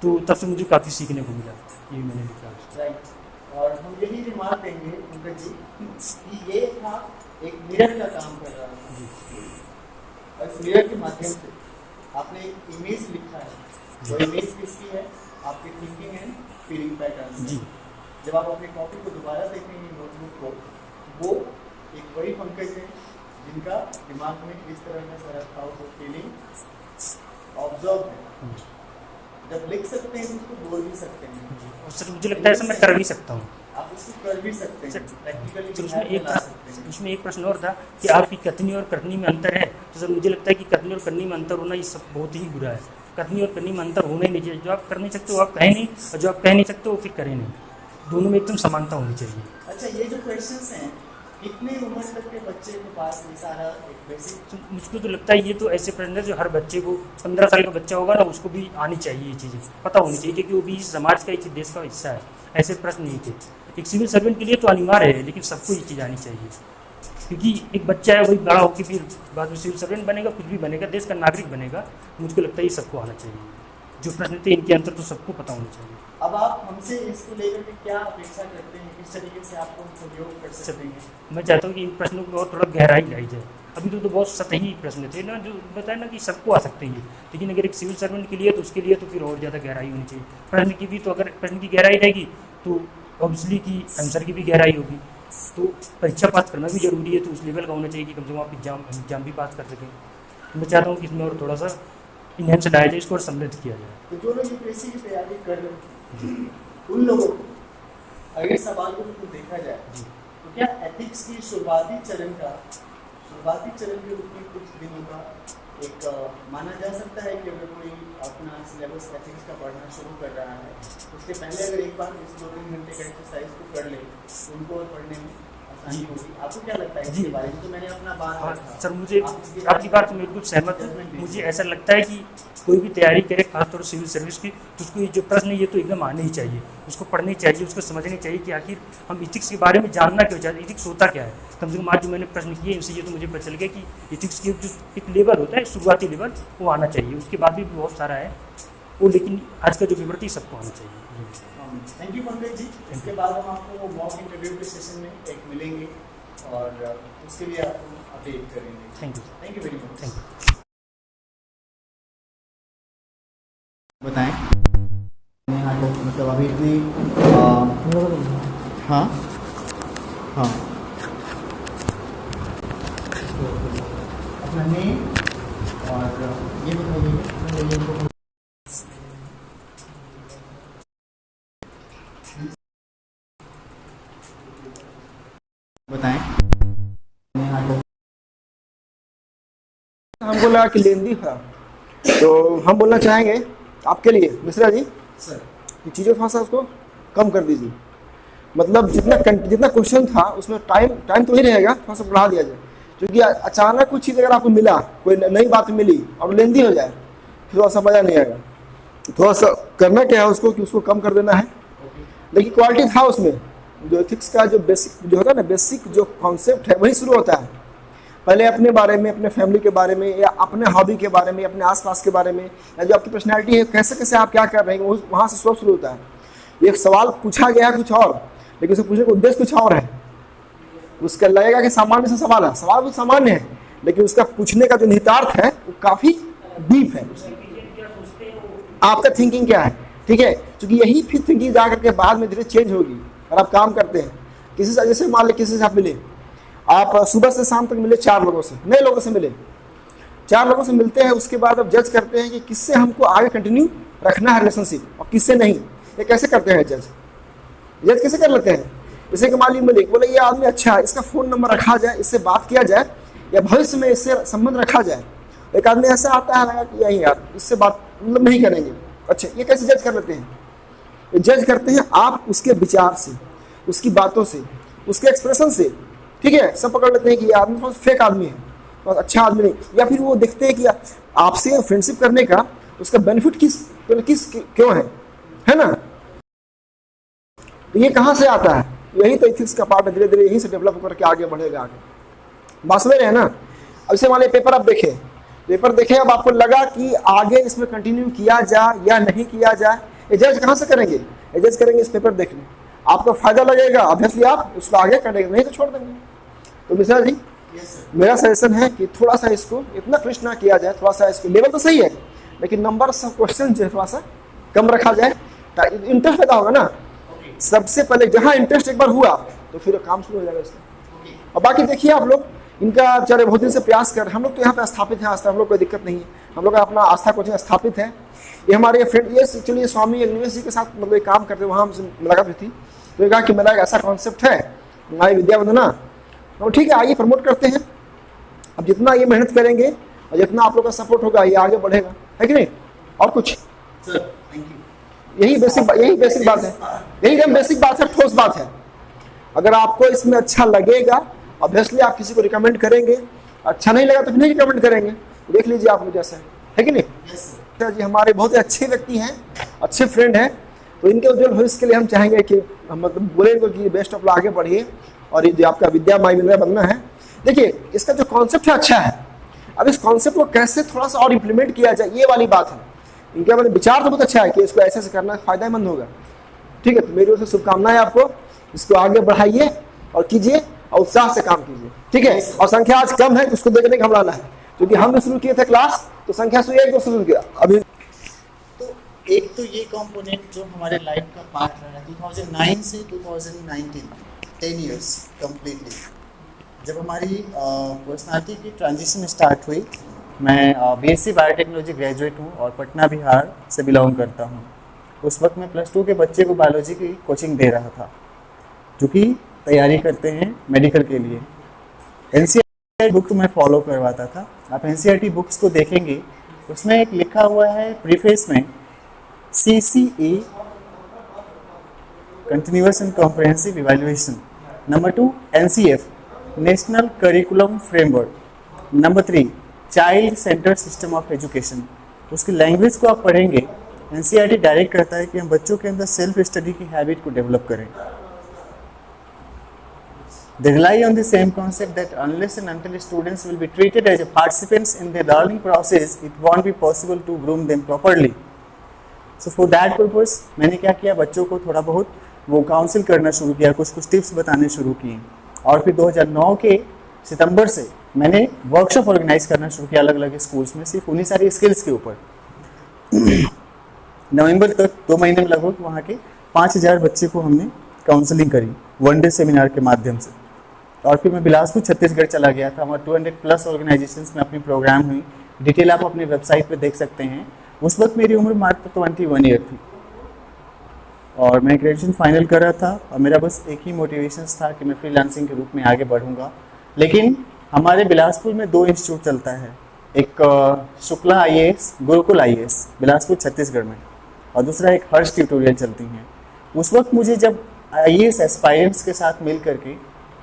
तो तब से मुझे काफ़ी सीखने को मिला, ये मैंने लिखा। राइट। और हम यही रिमार्क देंगे पंकज जी कि ये था एक मिरर का काम कर रहा है, और इस मिरर के माध्यम से आपने एक इमेज लिखा है। वो इमेज किसकी है? आपके थिंकिंग एंड फीलिंग पैटर्न जी। जब आप अपनी कॉपी को दोबारा देखेंगे, नोटबुक को, वो एक वही पंकज है जिनका दिमाग में इस तरह का सारा थॉट और फीलिंग ऑब्जर्व है। जब लिख सकते हैं तो उसको बोल भी सकते हैं, और सर मुझे लगता है ऐसा मैं कर भी सकता हूँ। आप उसको कर भी सकते हैं, प्रैक्टिकली सर भी उसमें एक प्रश्न और था कि आपकी कथनी और करनी में अंतर है। तो सर मुझे लगता है कि कथनी और करनी में अंतर होना ये सब बहुत ही बुरा है। कथनी और करनी में अंतर होना ही नहीं चाहिए। जो आप कर नहीं सकते वो आप कहें नहीं, और जो आप कह नहीं सकते वो फिर करें नहीं। दोनों में एकदम समानता होनी चाहिए। अच्छा, ये जो क्वेश्चंस हैं, कितने उम्र तक के बच्चे के पास ये सारा एक बेसिक? तो मुझको तो लगता है ये तो ऐसे प्रश्न है जो हर बच्चे को, 15 साल का बच्चा होगा ना उसको भी आनी चाहिए, ये चीज़ें पता होनी चाहिए, क्योंकि वो भी इस समाज का, इस देश का हिस्सा है। ऐसे प्रश्न नहीं थे। एक सिविल सर्वेंट के लिए तो अनिवार्य है, लेकिन सबको ये चीज़ आनी चाहिए, क्योंकि एक बच्चा है वही बड़ा होकर फिर बाद में सिविल सर्वेंट बनेगा, कुछ भी बनेगा, देश का नागरिक बनेगा। मुझको लगता है ये सबको आना चाहिए। जो प्रश्न थे इनके अंतर तो सबको पता होना चाहिए। अब आप हमसे इसको लेकर के क्या अपेक्षा करते हैं, किस तरीके से आपको सहयोग कर सकते हैं? मैं चाहता हूँ कि इन प्रश्नों को और थोड़ा गहराई लाई जाए। अभी तो बहुत सतही प्रश्न थे ना, जो बताया ना कि सबको आ सकते हैं, लेकिन अगर एक सिविल सर्वेंट के लिए तो उसके लिए तो फिर और ज़्यादा गहराई होनी चाहिए। प्रश्न की भी तो अगर प्रश्न की गहराई रहेगी तो ऑब्वियसली की आंसर की भी गहराई होगी। तो परीक्षा पास करना भी जरूरी है, तो उस लेवल का होना चाहिए कि कम से कम आप एग्जाम भी पास कर सकें। मैं चाहता हूँ कि इसमें और थोड़ा सा इन्हेंस लाया जाए, इसको और समृद्ध किया जाए। तो जो लोग यूपीएससी की तैयारी कर रहे हैं उन लोगों को अगर सवाल को बिल्कुल देखा जाए तो क्या एथिक्स की शुरुआती चरण के रूप में कुछ दिनों का एक माना जा सकता है कि अगर कोई अपना सिलेबस एथिक्स का पढ़ना शुरू कर रहा है, उसके पहले अगर एक बार इस 2-3 घंटे का एक्सरसाइज को कर ले तो उनको और पढ़ने में आसानी होगी। आपको क्या लगता है इसके बारे में? तो मैंने अपना बात रखा। सर मुझे आपकी बात से बिल्कुल सहमत हूँ। मुझे ऐसा लगता है कि कोई भी तैयारी करे, खासतौर से सिविल सर्विस की, तो उसको ये जो प्रश्न है ये तो एकदम आने ही चाहिए, उसको पढ़नी चाहिए, उसको समझनी चाहिए कि आखिर हम इथिक्स के बारे में जानना क्यों चाहते हैं, इथिक्स होता क्या है। कम से कम आज जो मैंने प्रश्न किए इनसे ये तो मुझे पता चल गया कि इथिक्स की जो एक लेवल होता है, शुरुआती लेवल, वो आना चाहिए। उसके बाद भी बहुत सारा है वो, लेकिन आज का जो विवृत्ति सबको आना चाहिए। Thank you Pankaj ji. इसके बाद हम आपको मॉक इंटरव्यू के सेशन में एक मिलेंगे और उसके लिए आपको अपडेट करेंगे। Thank you very much. Thank you. बताएं मतलब अभी इतनी हाँ हाँ अपना नेम और ये बताइए। बताएं। हमको लगा कि लेंदी था, तो हम बोलना चाहेंगे आपके लिए मिश्रा जी सर कि चीज़ों थोड़ा सा उसको कम कर दीजिए। मतलब जितना क्वेश्चन था उसमें टाइम तो ही रहेगा, थोड़ा सा बढ़ा दिया जाए, क्योंकि अचानक कुछ चीज़ अगर आपको मिला, कोई नई बात मिली और लेंदी हो जाए फिर थोड़ा सा मज़ा नहीं आएगा। थोड़ा सा करना क्या है उसको कि उसको कम कर देना है। लेकिन क्वालिटी था उसमें, जो एथिक्स का जो बेसिक जो होता है ना, बेसिक जो कॉन्सेप्ट है वही शुरू होता है। पहले अपने बारे में, अपने फैमिली के बारे में, या अपने हॉबी के बारे में, अपने आसपास के बारे में, या जो आपकी पर्सनैलिटी है, कैसे कैसे आप क्या कर रहे हैं, वहाँ से सब शुरू होता है। एक सवाल पूछा गया है कुछ और, लेकिन उसे पूछने का उद्देश्य कुछ और है। उसका लगेगा कि सामान्य से सवाल है, सवाल बहुत सामान्य है, लेकिन उसका पूछने का जो निहितार्थ है वो काफी डीप है। आपका थिंकिंग क्या है, ठीक है, क्योंकि यही फिर थिंकिंग जा करके बाद में धीरे चेंज होगी। और आप काम करते हैं किसी से, जैसे मान लीजिए किसी से आप मिले, आप सुबह से शाम तक मिले 4 लोगों से, नए लोगों से मिले, 4 लोगों से मिलते हैं, उसके बाद आप जज करते हैं कि किससे हमको आगे कंटिन्यू रखना है रिलेशनशिप और किससे नहीं। ये कैसे करते हैं जज कैसे कर लेते हैं? जैसे कि मान लीजिए मिले, बोले ये आदमी अच्छा है, इसका फ़ोन नंबर रखा जाए, इससे बात किया जाए या भविष्य में इससे संबंध रखा जाए। एक आदमी ऐसा आता है लगा कि यही यार इससे बात मतलब नहीं करेंगे, अच्छा, ये कैसे जज कर लेते हैं? ये जज करते हैं आप उसके विचार से, उसकी बातों से, उसके एक्सप्रेशन से, ठीक है, सब पकड़ लेते हैं कि ये आदमी बहुत फेक आदमी है, बहुत अच्छा आदमी नहीं। या फिर वो देखते हैं कि आपसे फ्रेंडशिप करने का उसका बेनिफिट किस क्यों है ना? तो ये कहाँ से आता है? यही तो एथिक्स का पार्ट है, धीरे धीरे यहीं से डेवलप करके आगे बढ़ेगा। आगे बात समझ रहे हैं ना? अब से मान लीजिए पेपर आप देखें, अब आपको लगा कि आगे इसमें कंटिन्यू किया जाए या नहीं किया जाए, ये जज कहाँ से करेंगे? ये जज करेंगे इस पेपर देखने, आपको फायदा लगेगा ऑब्वियसली आप उसको आगे करेंगे, नहीं तो छोड़ देंगे। तो मिश्रा जी, मेरा सजेशन है कि थोड़ा सा इसको इतना क्लिष्ट ना किया जाए, थोड़ा सा इसको लेवल तो सही है लेकिन नंबर ऑफ क्वेश्चन जो है थोड़ा सा कम रखा जाए, इंटरेस्ट पैदा होगा ना। सबसे पहले जहाँ इंटरेस्ट एक बार हुआ तो फिर काम शुरू हो जाएगा इसका। और बाकी देखिए आप लोग, इनका बेचारे बहुत दिन से प्रयास कर, हम लोग तो यहाँ पे स्थापित है, आस्था हम लोग कोई दिक्कत नहीं है, हम लोग का अपना आस्था कोचिंग स्थापित है। ये हमारे फ्रेंड ये चलिए स्वामी अग्निवेश जी के साथ मतलब एक काम करते, वहाँ हमसे मुलाकात हुई थी, तो कहा कि मेरा एक ऐसा कॉन्सेप्ट है हमारी विद्या वंदना, तो ठीक है आइए प्रमोट करते हैं। अब जितना ये मेहनत करेंगे और जितना आप लोग का सपोर्ट होगा ये आगे बढ़ेगा, है कि नहीं? और कुछ यही बेसिक बात है, यही एकदम बेसिक बात है, ठोस बात है। अगर आपको इसमें अच्छा लगेगा ऑब्वियसली आप किसी को रिकमेंड करेंगे, अच्छा नहीं लगा तो फिर नहीं रिकमेंड करेंगे, देख लीजिए आप लोग जैसा है कि नहीं? जी हमारे बहुत ही अच्छे व्यक्ति हैं, अच्छे फ्रेंड हैं, तो इनके उज्जवल भविष्य के लिए हम चाहेंगे कि हम मतलब बोलेंगे कि बेस्ट ऑफ आगे बढ़िए। और ये जो आपका विद्या माई विद्या बनना है, देखिए इसका जो कॉन्सेप्ट है अच्छा है, अब इस कॉन्सेप्ट को कैसे थोड़ा सा और इम्प्लीमेंट किया जाए ये वाली बात है। इनका मतलब विचार तो बहुत अच्छा है कि इसको ऐसे करना फायदेमंद होगा, ठीक है? तो मेरी ओर से शुभकामनाएं आपको, इसको आगे बढ़ाइए और कीजिए और उत्साह से काम कीजिए, ठीक है? और संख्या आज कम है तो उसको देखने का हमलाना है, क्योंकि हम शुरू किए थे क्लास तो संख्या से 1-2 शुरू किया अभी। तो एक तो ये कंपोनेंट जो हमारे लाइफ का पार्ट रहा है 2009 से 2019 10 इयर्स कंप्लीटली, जब हमारी पर्सनालिटी की ट्रांजिशन स्टार्ट हुई। मैं बीएससी बायोटेक्नोलॉजी ग्रेजुएट हूँ और पटना बिहार से बिलोंग करता हूँ। उस वक्त मैं +2 के बच्चे को बायोलॉजी की कोचिंग दे रहा था, जो कि तैयारी करते हैं मेडिकल के लिए। एनसीईआरटी बुक मैं फॉलो करवाता था। आप एनसीईआरटी बुक्स को देखेंगे, उसमें एक लिखा हुआ है प्रीफेस में CCE continuous and comprehensive evaluation, number 2 NCF national curriculum framework, number 3 child centre system of education. उसकी लैंग्वेज को आप पढ़ेंगे, एनसीईआरटी डायरेक्ट करता है कि हम बच्चों के अंदर सेल्फ स्टडी की हैबिट को डेवलप करें। They rely on the same concept that unless and until students will be treated as participants in their learning process, it won't be possible to groom them properly. So for that purpose, मैंने क्या किया, बच्चों को थोड़ा बहुत वो काउंसिल करना शुरू किया, कुछ टिप्स बताने शुरू किए। और फिर 2009 के सितंबर से मैंने वर्कशॉप ऑर्गेनाइज करना शुरू किया अलग अलग स्कूल्स में, सिर्फ उन्हीं सारी स्किल्स के ऊपर। नवंबर तक 2 महीने में लगभग वहाँ के 5000 बच्चे को हमने काउंसलिंग करी 1 डे सेमिनार के माध्यम से। और फिर मैं बिलासपुर छत्तीसगढ़ चला गया था, वहाँ 200+ ऑर्गेनाइजेशंस में अपनी प्रोग्राम हुई। डिटेल आप अपनी वेबसाइट पे देख सकते हैं। उस वक्त मेरी उम्र मात्र 21 ईयर थी और मैं ग्रेजुएशन फाइनल कर रहा था और मेरा बस एक ही मोटिवेशन था कि मैं फ्रीलांसिंग के रूप में आगे बढ़ूंगा। लेकिन हमारे बिलासपुर में 2 इंस्टीट्यूट चलता है, एक शुक्ला IAS, गुरुकुल IAS बिलासपुर छत्तीसगढ़ में, और दूसरा एक हर्ष ट्यूटोरियल चलती हैं। उस वक्त मुझे जब IAS एस्पायरेंट्स के साथ मिल करके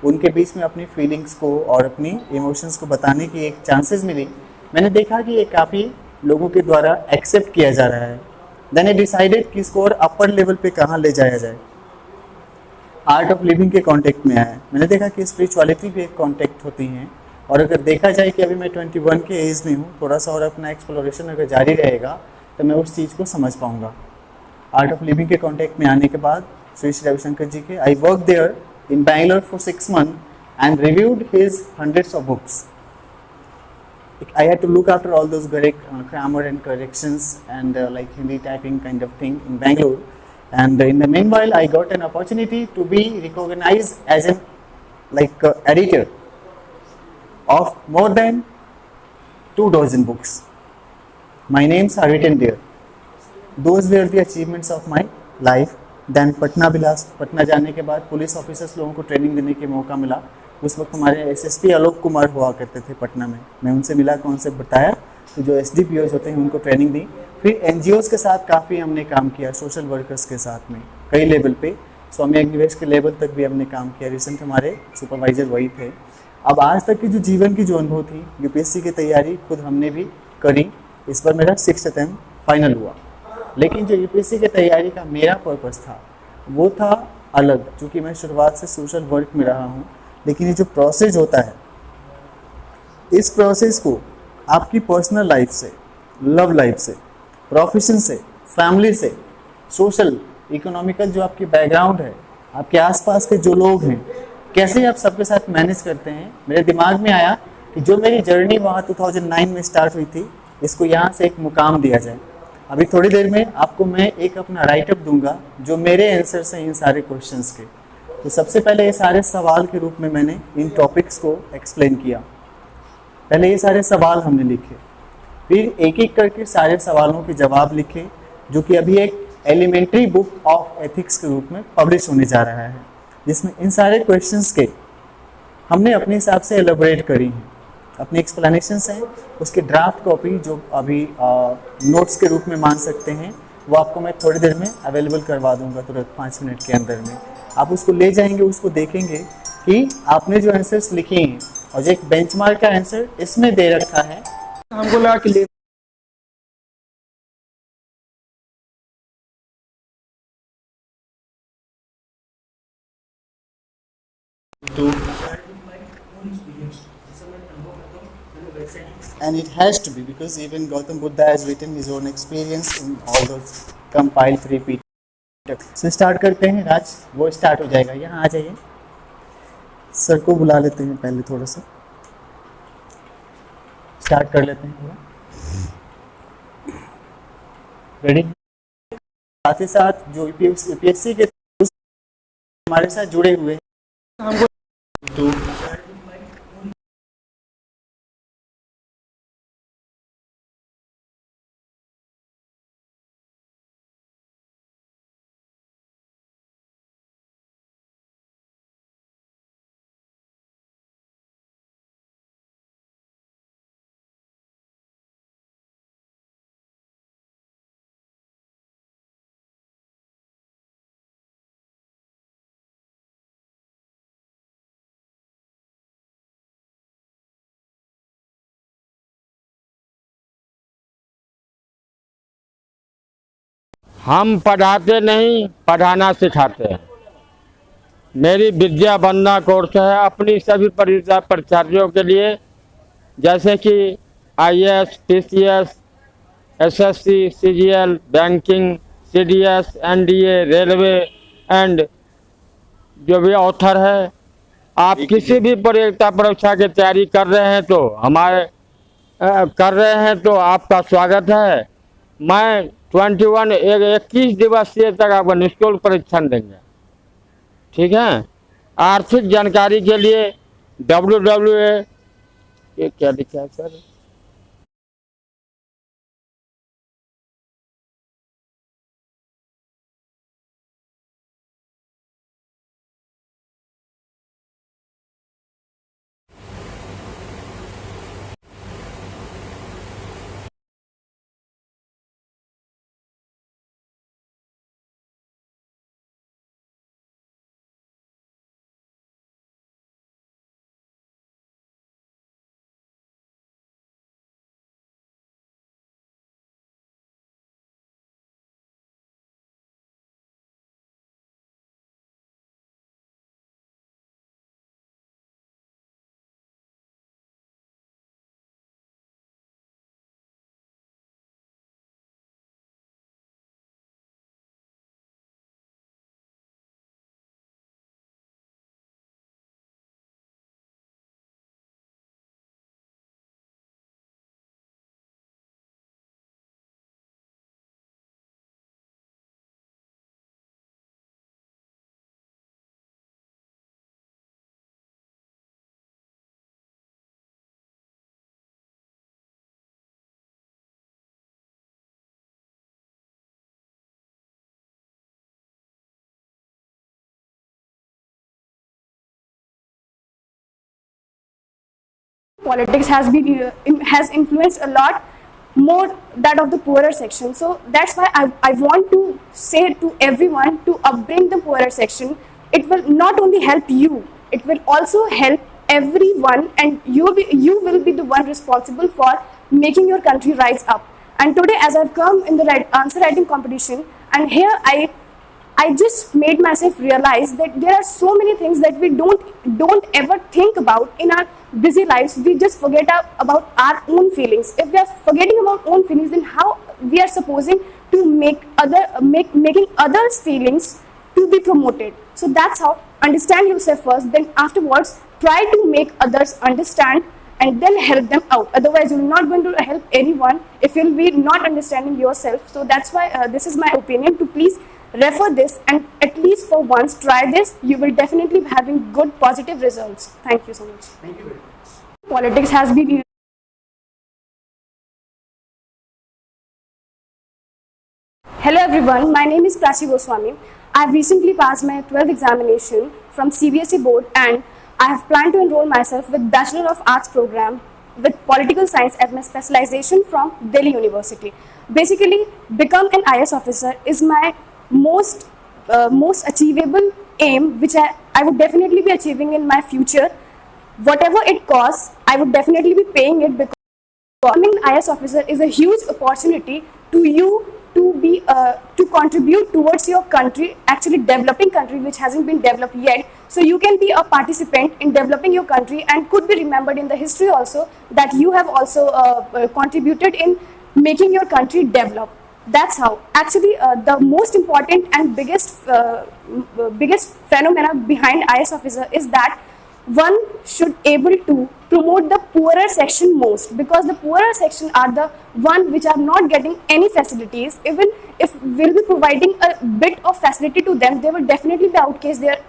उनके बीच में अपनी फीलिंग्स को और अपनी इमोशंस को बताने की एक चांसेस मिली, मैंने देखा कि ये काफ़ी लोगों के द्वारा एक्सेप्ट किया जा रहा है। देन आई डिसाइडेड कि इसको और अपर लेवल पे कहाँ ले जाया जाए। आर्ट ऑफ लिविंग के कॉन्टेक्ट में आया। मैंने देखा कि स्पिरिचुअलिटी भी एक कॉन्टेक्ट होती हैं, और अगर देखा जाए कि अभी मैं 21 के एज में हूँ, थोड़ा सा और अपना एक्सप्लोरेशन अगर जारी रहेगा तो मैं उस चीज़ को समझ पाऊँगा। आर्ट ऑफ लिविंग के कॉन्टेक्ट में आने के बाद श्री रविशंकर जी के, I work there in Bangalore for 6 months and reviewed his hundreds of books. I had to look after all those grammar and corrections and like Hindi typing kind of thing in Bangalore. And in the meanwhile, I got an opportunity to be recognized as an editor of more than 2 dozen books. My names are written there. Those were the achievements of my life. Then Patna जाने के बाद पुलिस ऑफिसर्स लोगों को ट्रेनिंग देने के मौका मिला. उस वक्त हमारे एसएसपी आलोक कुमार हुआ करते थे पटना में. मैं उनसे मिला, कॉन्सेप्ट बताया, तो जो एसडीपीओज होते हैं उनको ट्रेनिंग दी. फिर एनजीओज के साथ काफ़ी हमने काम किया, सोशल वर्कर्स के साथ में कई लेवल पे, स्वामी अग्निवेश के लेवल तक भी हमने काम किया. रिसेंट हमारे सुपरवाइजर वही थे. अब आज तक की जो जीवन की जो अनुभव थी, यूपीएससी की तैयारी खुद हमने भी करी. इस बार मेरा 6th अटेम्प्ट फाइनल हुआ. लेकिन जो यूपीएससी की तैयारी का मेरा पर्पस था वो था अलग, क्योंकि मैं शुरुआत से सोशल वर्क में रहा हूँ. लेकिन ये जो प्रोसेस होता है, इस प्रोसेस को आपकी पर्सनल लाइफ से, लव लाइफ से, प्रोफेशन से, फैमिली से, सोशल इकोनॉमिकल जो आपकी बैकग्राउंड है, आपके आसपास के जो लोग हैं, कैसे आप सबके साथ मैनेज करते हैं. मेरे दिमाग में आया कि जो मेरी जर्नी वहाँ 2009 में स्टार्ट हुई थी, इसको यहाँ से एक मुकाम दिया जाए. अभी थोड़ी देर में आपको मैं एक अपना राइटअप दूंगा जो मेरे आंसर्स हैं इन सारे क्वेश्चंस के. तो सबसे पहले ये सारे सवाल के रूप में मैंने इन टॉपिक्स को एक्सप्लेन किया. पहले ये सारे सवाल हमने लिखे, फिर एक एक करके सारे सवालों के जवाब लिखे, जो कि अभी एक एलिमेंट्री बुक ऑफ एथिक्स के रूप में पब्लिश होने जा रहा है, जिसमें इन सारे क्वेश्चंस के हमने अपने हिसाब से एलोबरेट करी हैं. अपनी एक्सप्लेनेशंस हैं, उसके ड्राफ्ट कॉपी जो अभी नोट्स के रूप में मान सकते हैं, वो आपको मैं थोड़ी देर में अवेलेबल करवा दूंगा, तुरंत 5 मिनट के अंदर में. आप उसको ले जाएंगे, उसको देखेंगे कि आपने जो आंसर्स लिखे हैं और जो एक बेंचमार्क का आंसर इसमें दे रखा है, हमको लगा कि ले to and it has to be because even Gautam Buddha has written his own experience in all those compiled 3 So start करते हैं. राज वो स्टार्ट हो जाएगा. यहाँ आ जाइए, सर को बुला लेते हैं, पहले थोड़ा सा स्टार्ट कर लेते हैं. रेडी. साथ ही साथ जो यूपीएससी के हमारे साथ जुड़े हुए हमको तो हम पढ़ाते नहीं, पढ़ाना सिखाते हैं. मेरी विद्या वंदना कोर्स है अपनी सभी परीक्षा प्रत्याशियों के लिए, जैसे कि IAS, PCS, SSC, CGL, banking, CDS, NDA, railway and जो भी ऑथर है. आप किसी भी परीक्षा की तैयारी कर रहे हैं तो आपका स्वागत है. मैं 21 दिवसीय तक आपको निःशुल्क परीक्षण देंगे. ठीक है. आर्थिक जानकारी के लिए www ये क्या लिखा है sir? politics has influenced a lot more that of the poorer section. So that's why I want to say to everyone to upbring the poorer section. It will not only help you, it will also help everyone, and you will be the one responsible for making your country rise up. And today, as I've come in the answer writing competition, and here I just made myself realize that there are so many things that we don't ever think about in our busy lives. We just forget about our own feelings. If we are forgetting about own feelings, then how we are supposing to making others' feelings to be promoted? So that's how. Understand yourself first, then afterwards try to make others understand and then help them out. Otherwise, you're not going to help anyone if you'll be not understanding yourself. So that's why this is my opinion, to please refer this and at least for once try this. You will definitely be having good positive results. Thank you so much. Thank you very much. Politics has been Hello everyone, my name is Prachi Goswami. I have recently passed my 12th examination from CBSE board, and I have planned to enroll myself with Bachelor of Arts program with Political Science as my specialization from Delhi University. Basically, become an IS officer is my most achievable aim, which I would definitely be achieving in my future. Whatever it costs, I would definitely be paying it, because becoming an IS officer is a huge opportunity to you to contribute towards your country, actually developing country which hasn't been developed yet. So you can be a participant in developing your country and could be remembered in the history also that you have also contributed in making your country develop. That's how. Actually, the most important and biggest phenomena behind IS officer is that one should able to promote the poorer section most, because the poorer section are the one which are not getting any facilities. Even if we'll be providing a bit of facility to them, they will definitely be outcase their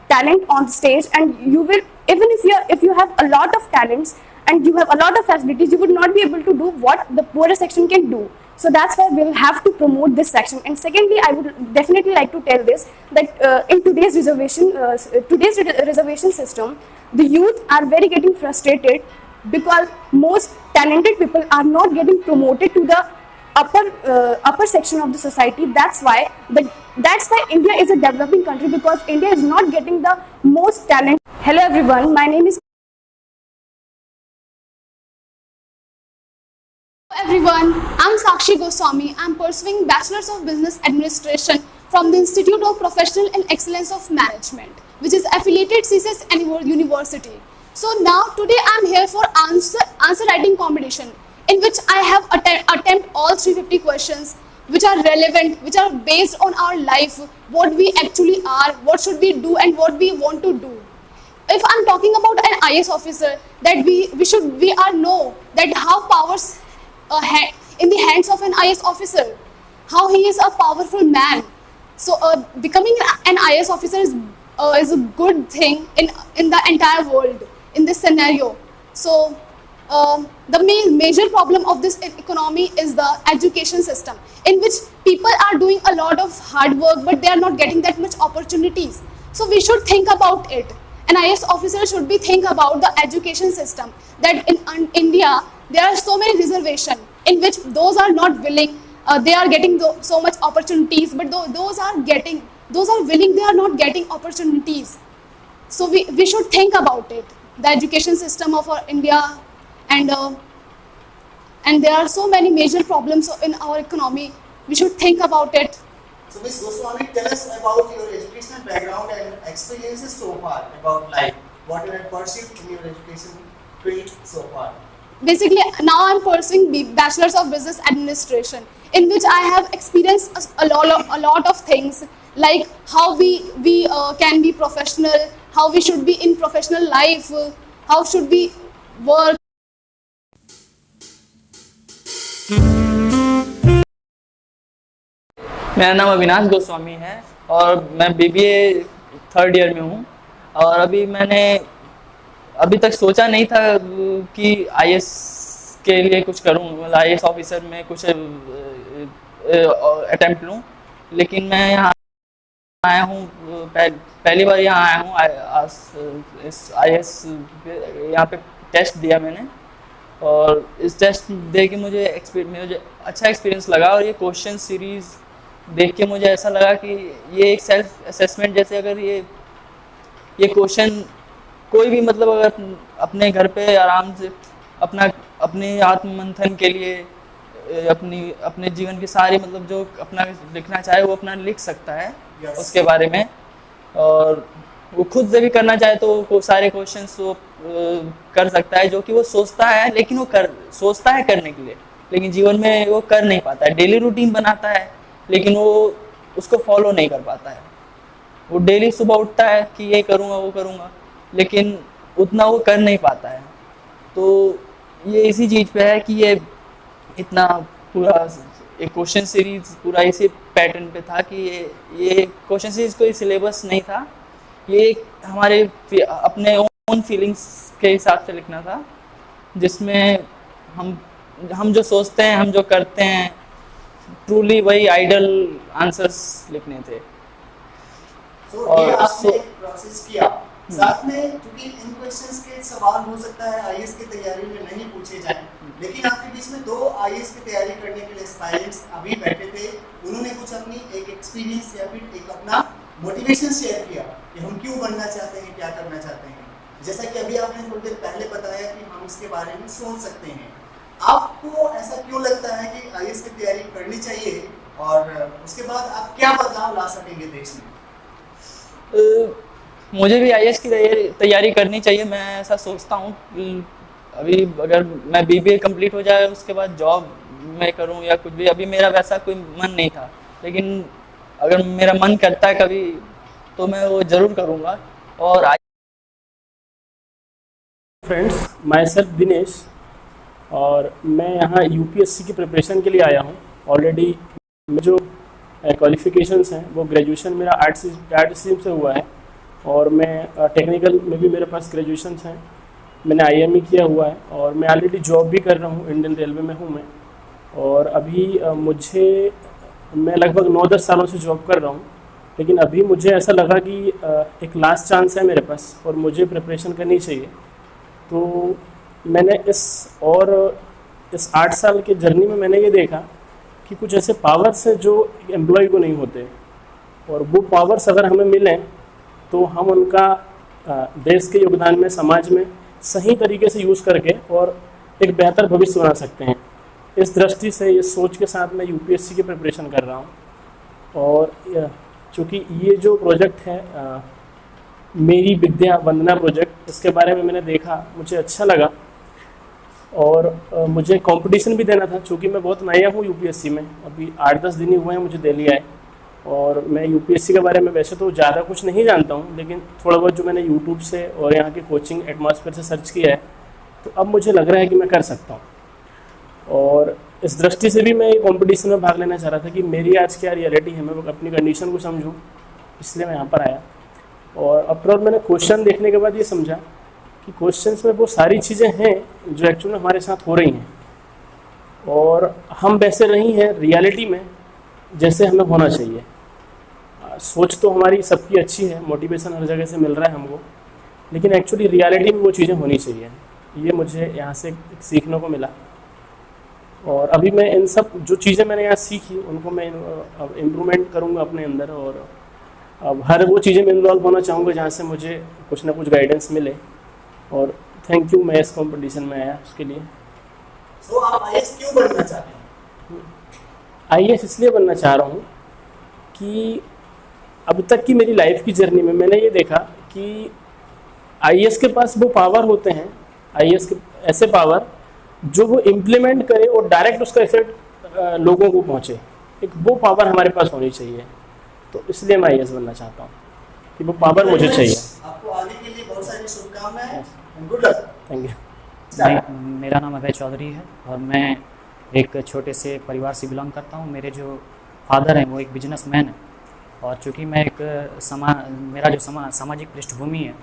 talent on the stage, and you will, even if you have a lot of talents and you have a lot of facilities, you would not be able to do what the poorer section can do. So that's why we'll have to promote this section. And secondly, I would definitely like to tell this, that in today's reservation system, the youth are very getting frustrated because most talented people are not getting promoted to the upper section of the society. That's why India is a developing country, because India is not getting the most talent. Hello everyone, my name is everyone, I'm Sakshi Goswami. I'm pursuing Bachelor's of Business Administration from the Institute of Professional and Excellence of Management, which is affiliated CSS University. So now today I'm here for answer writing competition, in which I have attempt all 350 questions which are relevant, which are based on our life, what we actually are, what should we do and what we want to do. If I'm talking about an IS officer, that we know that how powers in the hands of an IS officer, how he is a powerful man. So becoming an IS officer is a good thing in the entire world in this scenario. So the major problem of this economy is the education system, in which people are doing a lot of hard work but they are not getting that much opportunities. So we should think about it. An IS officer should be think about the education system, that in India there are so many reservations in which those are not willing, they are getting so much opportunities, but those are willing, they are not getting opportunities. So we should think about it, the education system of our India, and there are so many major problems in our economy. We should think about it. So Ms. Goswami, tell us about your educational background and experiences so far about life. What you have pursued in your education field so far? Basically, now I'm pursuing the Bachelor's of Business Administration, in which I have experienced a lot of things, like how we can be professional, how we should be in professional life, how should we work. मेरा नाम अविनाश गोस्वामी है और मैं BBA थर्ड ईयर में हूँ, और मैंने अभी तक सोचा नहीं था कि IS के लिए कुछ करूँ, मतलब IS ऑफिसर में कुछ अटेम्प्ट लूँ, लेकिन मैं यहाँ आया हूँ, पहली बार यहाँ आया हूँ इस IS यहाँ पे टेस्ट दिया मैंने, और इस टेस्ट दे के मुझे अच्छा एक्सपीरियंस लगा। और ये क्वेश्चन सीरीज़ देख के मुझे ऐसा लगा कि ये एक सेल्फ असेसमेंट जैसे, अगर ये क्वेश्चन कोई भी मतलब अगर अपने घर पे आराम से अपने आत्म मंथन के लिए अपने जीवन की सारी मतलब जो अपना लिखना चाहे वो अपना लिख सकता है उसके बारे में, और वो खुद से भी करना चाहे तो वो सारे क्वेश्चंस वो कर सकता है जो कि वो सोचता है, लेकिन वो सोचता है करने के लिए, लेकिन जीवन में वो कर नहीं पाता है। डेली रूटीन बनाता है लेकिन वो उसको फॉलो नहीं कर पाता है। वो डेली सुबह उठता है कि ये करूँगा वो करूँगा, लेकिन उतना वो कर नहीं पाता है। तो ये इसी चीज़ पे है कि ये इतना पूरा एक क्वेश्चन सीरीज पूरा इसी पैटर्न पे था कि ये क्वेश्चन सीरीज कोई सिलेबस नहीं था, ये हमारे अपने ओन फीलिंग्स के हिसाब से लिखना था, जिसमें हम जो सोचते हैं, हम जो करते हैं, ट्रूली वही आइडल आंसर्स लिखने थे। और आपने प्रोसेस किया साथ में, क्योंकि इन क्वेश्चंस के सवाल हो सकता है आईएएस की तैयारी में नहीं पूछे जाएं, लेकिन आपके बीच में 2 आईएएस की तैयारी करने के लिए एस्पायरेंट्स अभी बैठे थे। उन्होंने कुछ अपनी एक एक्सपीरियंस या फिर एक अपना मोटिवेशन शेयर किया कि हम क्यों बनना चाहते हैं, क्या करना चाहते हैं। जैसा कि अभी आपने थोड़ी देर पहले बताया कि हम इसके बारे में सोच सकते हैं, आपको ऐसा क्यों लगता है कि आईएएस की तैयारी करनी चाहिए, और उसके बाद आप क्या बदलाव ला सकेंगे देश में? मुझे भी आईएएस की तैयारी करनी चाहिए, मैं ऐसा सोचता हूँ। अभी अगर मैं बीबीए कंप्लीट हो जाए उसके बाद जॉब मैं करूँ या कुछ भी, अभी मेरा वैसा कोई मन नहीं था, लेकिन अगर मेरा मन करता है कभी तो मैं वो ज़रूर करूँगा। और फ्रेंड्स, माई सेल्फ दिनेश, और मैं यहाँ यूपीएससी की प्रिपरेशन के लिए आया हूँ। ऑलरेडी जो क्वालिफिकेशंस हैं वो ग्रेजुएशन मेरा आर्ट स्ट्रीम से हुआ है, और मैं टेक्निकल में भी मेरे पास ग्रेजुएशंस हैं। मैंने आईएमई किया हुआ है, और मैं ऑलरेडी जॉब भी कर रहा हूँ, इंडियन रेलवे में हूँ मैं। और अभी मैं लगभग 9-10 सालों से जॉब कर रहा हूँ, लेकिन अभी मुझे ऐसा लगा कि एक लास्ट चांस है मेरे पास और मुझे प्रिपरेशन करनी चाहिए। तो मैंने इस 8 साल के जर्नी में मैंने ये देखा कि कुछ ऐसे पावर्स हैं जो एम्प्लॉय को नहीं होते, और वो पावर्स अगर हमें मिलें तो हम उनका देश के योगदान में, समाज में सही तरीके से यूज़ करके और एक बेहतर भविष्य बना सकते हैं। इस दृष्टि से, इस सोच के साथ मैं यूपीएससी की प्रिपरेशन कर रहा हूँ। और चूँकि ये जो प्रोजेक्ट है मेरी विद्या वंदना प्रोजेक्ट, इसके बारे में मैंने देखा, मुझे अच्छा लगा, और मुझे कंपटीशन भी देना था। चूँकि मैं बहुत नया हूँ यूपीएससी में, अभी 8-10 दिन ही हुए हैं मुझे दिल्ली आए, और मैं यूपीएससी के बारे में वैसे तो ज़्यादा कुछ नहीं जानता हूँ, लेकिन थोड़ा बहुत जो मैंने यूट्यूब से और यहाँ के कोचिंग एटमॉस्फेयर से सर्च किया है, तो अब मुझे लग रहा है कि मैं कर सकता हूँ। और इस दृष्टि से भी मैं ये कॉम्पिटिशन में भाग लेना चाह रहा था कि मेरी आज क्या रियलिटी है, मैं अपनी कंडीशन को समझूँ, इसलिए मैं यहाँ पर आया। और आफ्टर ऑल मैंने क्वेश्चन देखने के बाद ये समझा कि क्वेश्चंस में वो सारी चीज़ें हैं जो एक्चुअली हमारे साथ हो रही हैं, और हम वैसे नहीं हैं रियलिटी में जैसे हमें होना चाहिए। सोच तो हमारी सबकी अच्छी है, मोटिवेशन हर जगह से मिल रहा है हमको, लेकिन एक्चुअली रियलिटी में वो चीज़ें होनी चाहिए। ये मुझे यहाँ से सीखने को मिला, और अभी मैं इन सब जो चीज़ें मैंने यहाँ सीखी उनको मैं इम्प्रूवमेंट करूँगा अपने अंदर, और अब हर वो चीज़ें में इन्वॉल्व होना चाहूँगा जहाँ से मुझे कुछ ना कुछ गाइडेंस मिले। और थैंक यू, मैं इस कंपटीशन में आया उसके लिए। तो आप आईएएस क्यों बनना चाहते हैं? आईएएस इसलिए बनना चाह रहा हूँ कि अब तक की मेरी लाइफ की जर्नी में मैंने ये देखा कि आईएएस के पास वो पावर होते हैं, आईएएस के ऐसे पावर जो वो इम्प्लीमेंट करे और डायरेक्ट उसका इफेक्ट लोगों को पहुँचे, एक वो पावर हमारे पास होनी चाहिए। तो इसलिए मैं आईएएस बनना चाहता हूँ कि वो पावर मुझे चाहिए। आपको आगे के लिए बहुत सारी शुभकामनाएं, गुड लक। Thank you. मेरा नाम अभय चौधरी है, और मैं एक छोटे से परिवार से बिलोंग करता हूँ। मेरे जो फादर हैं वो एक बिजनेसमैन है, और चूँकि मैं मेरा जो सामाजिक पृष्ठभूमि है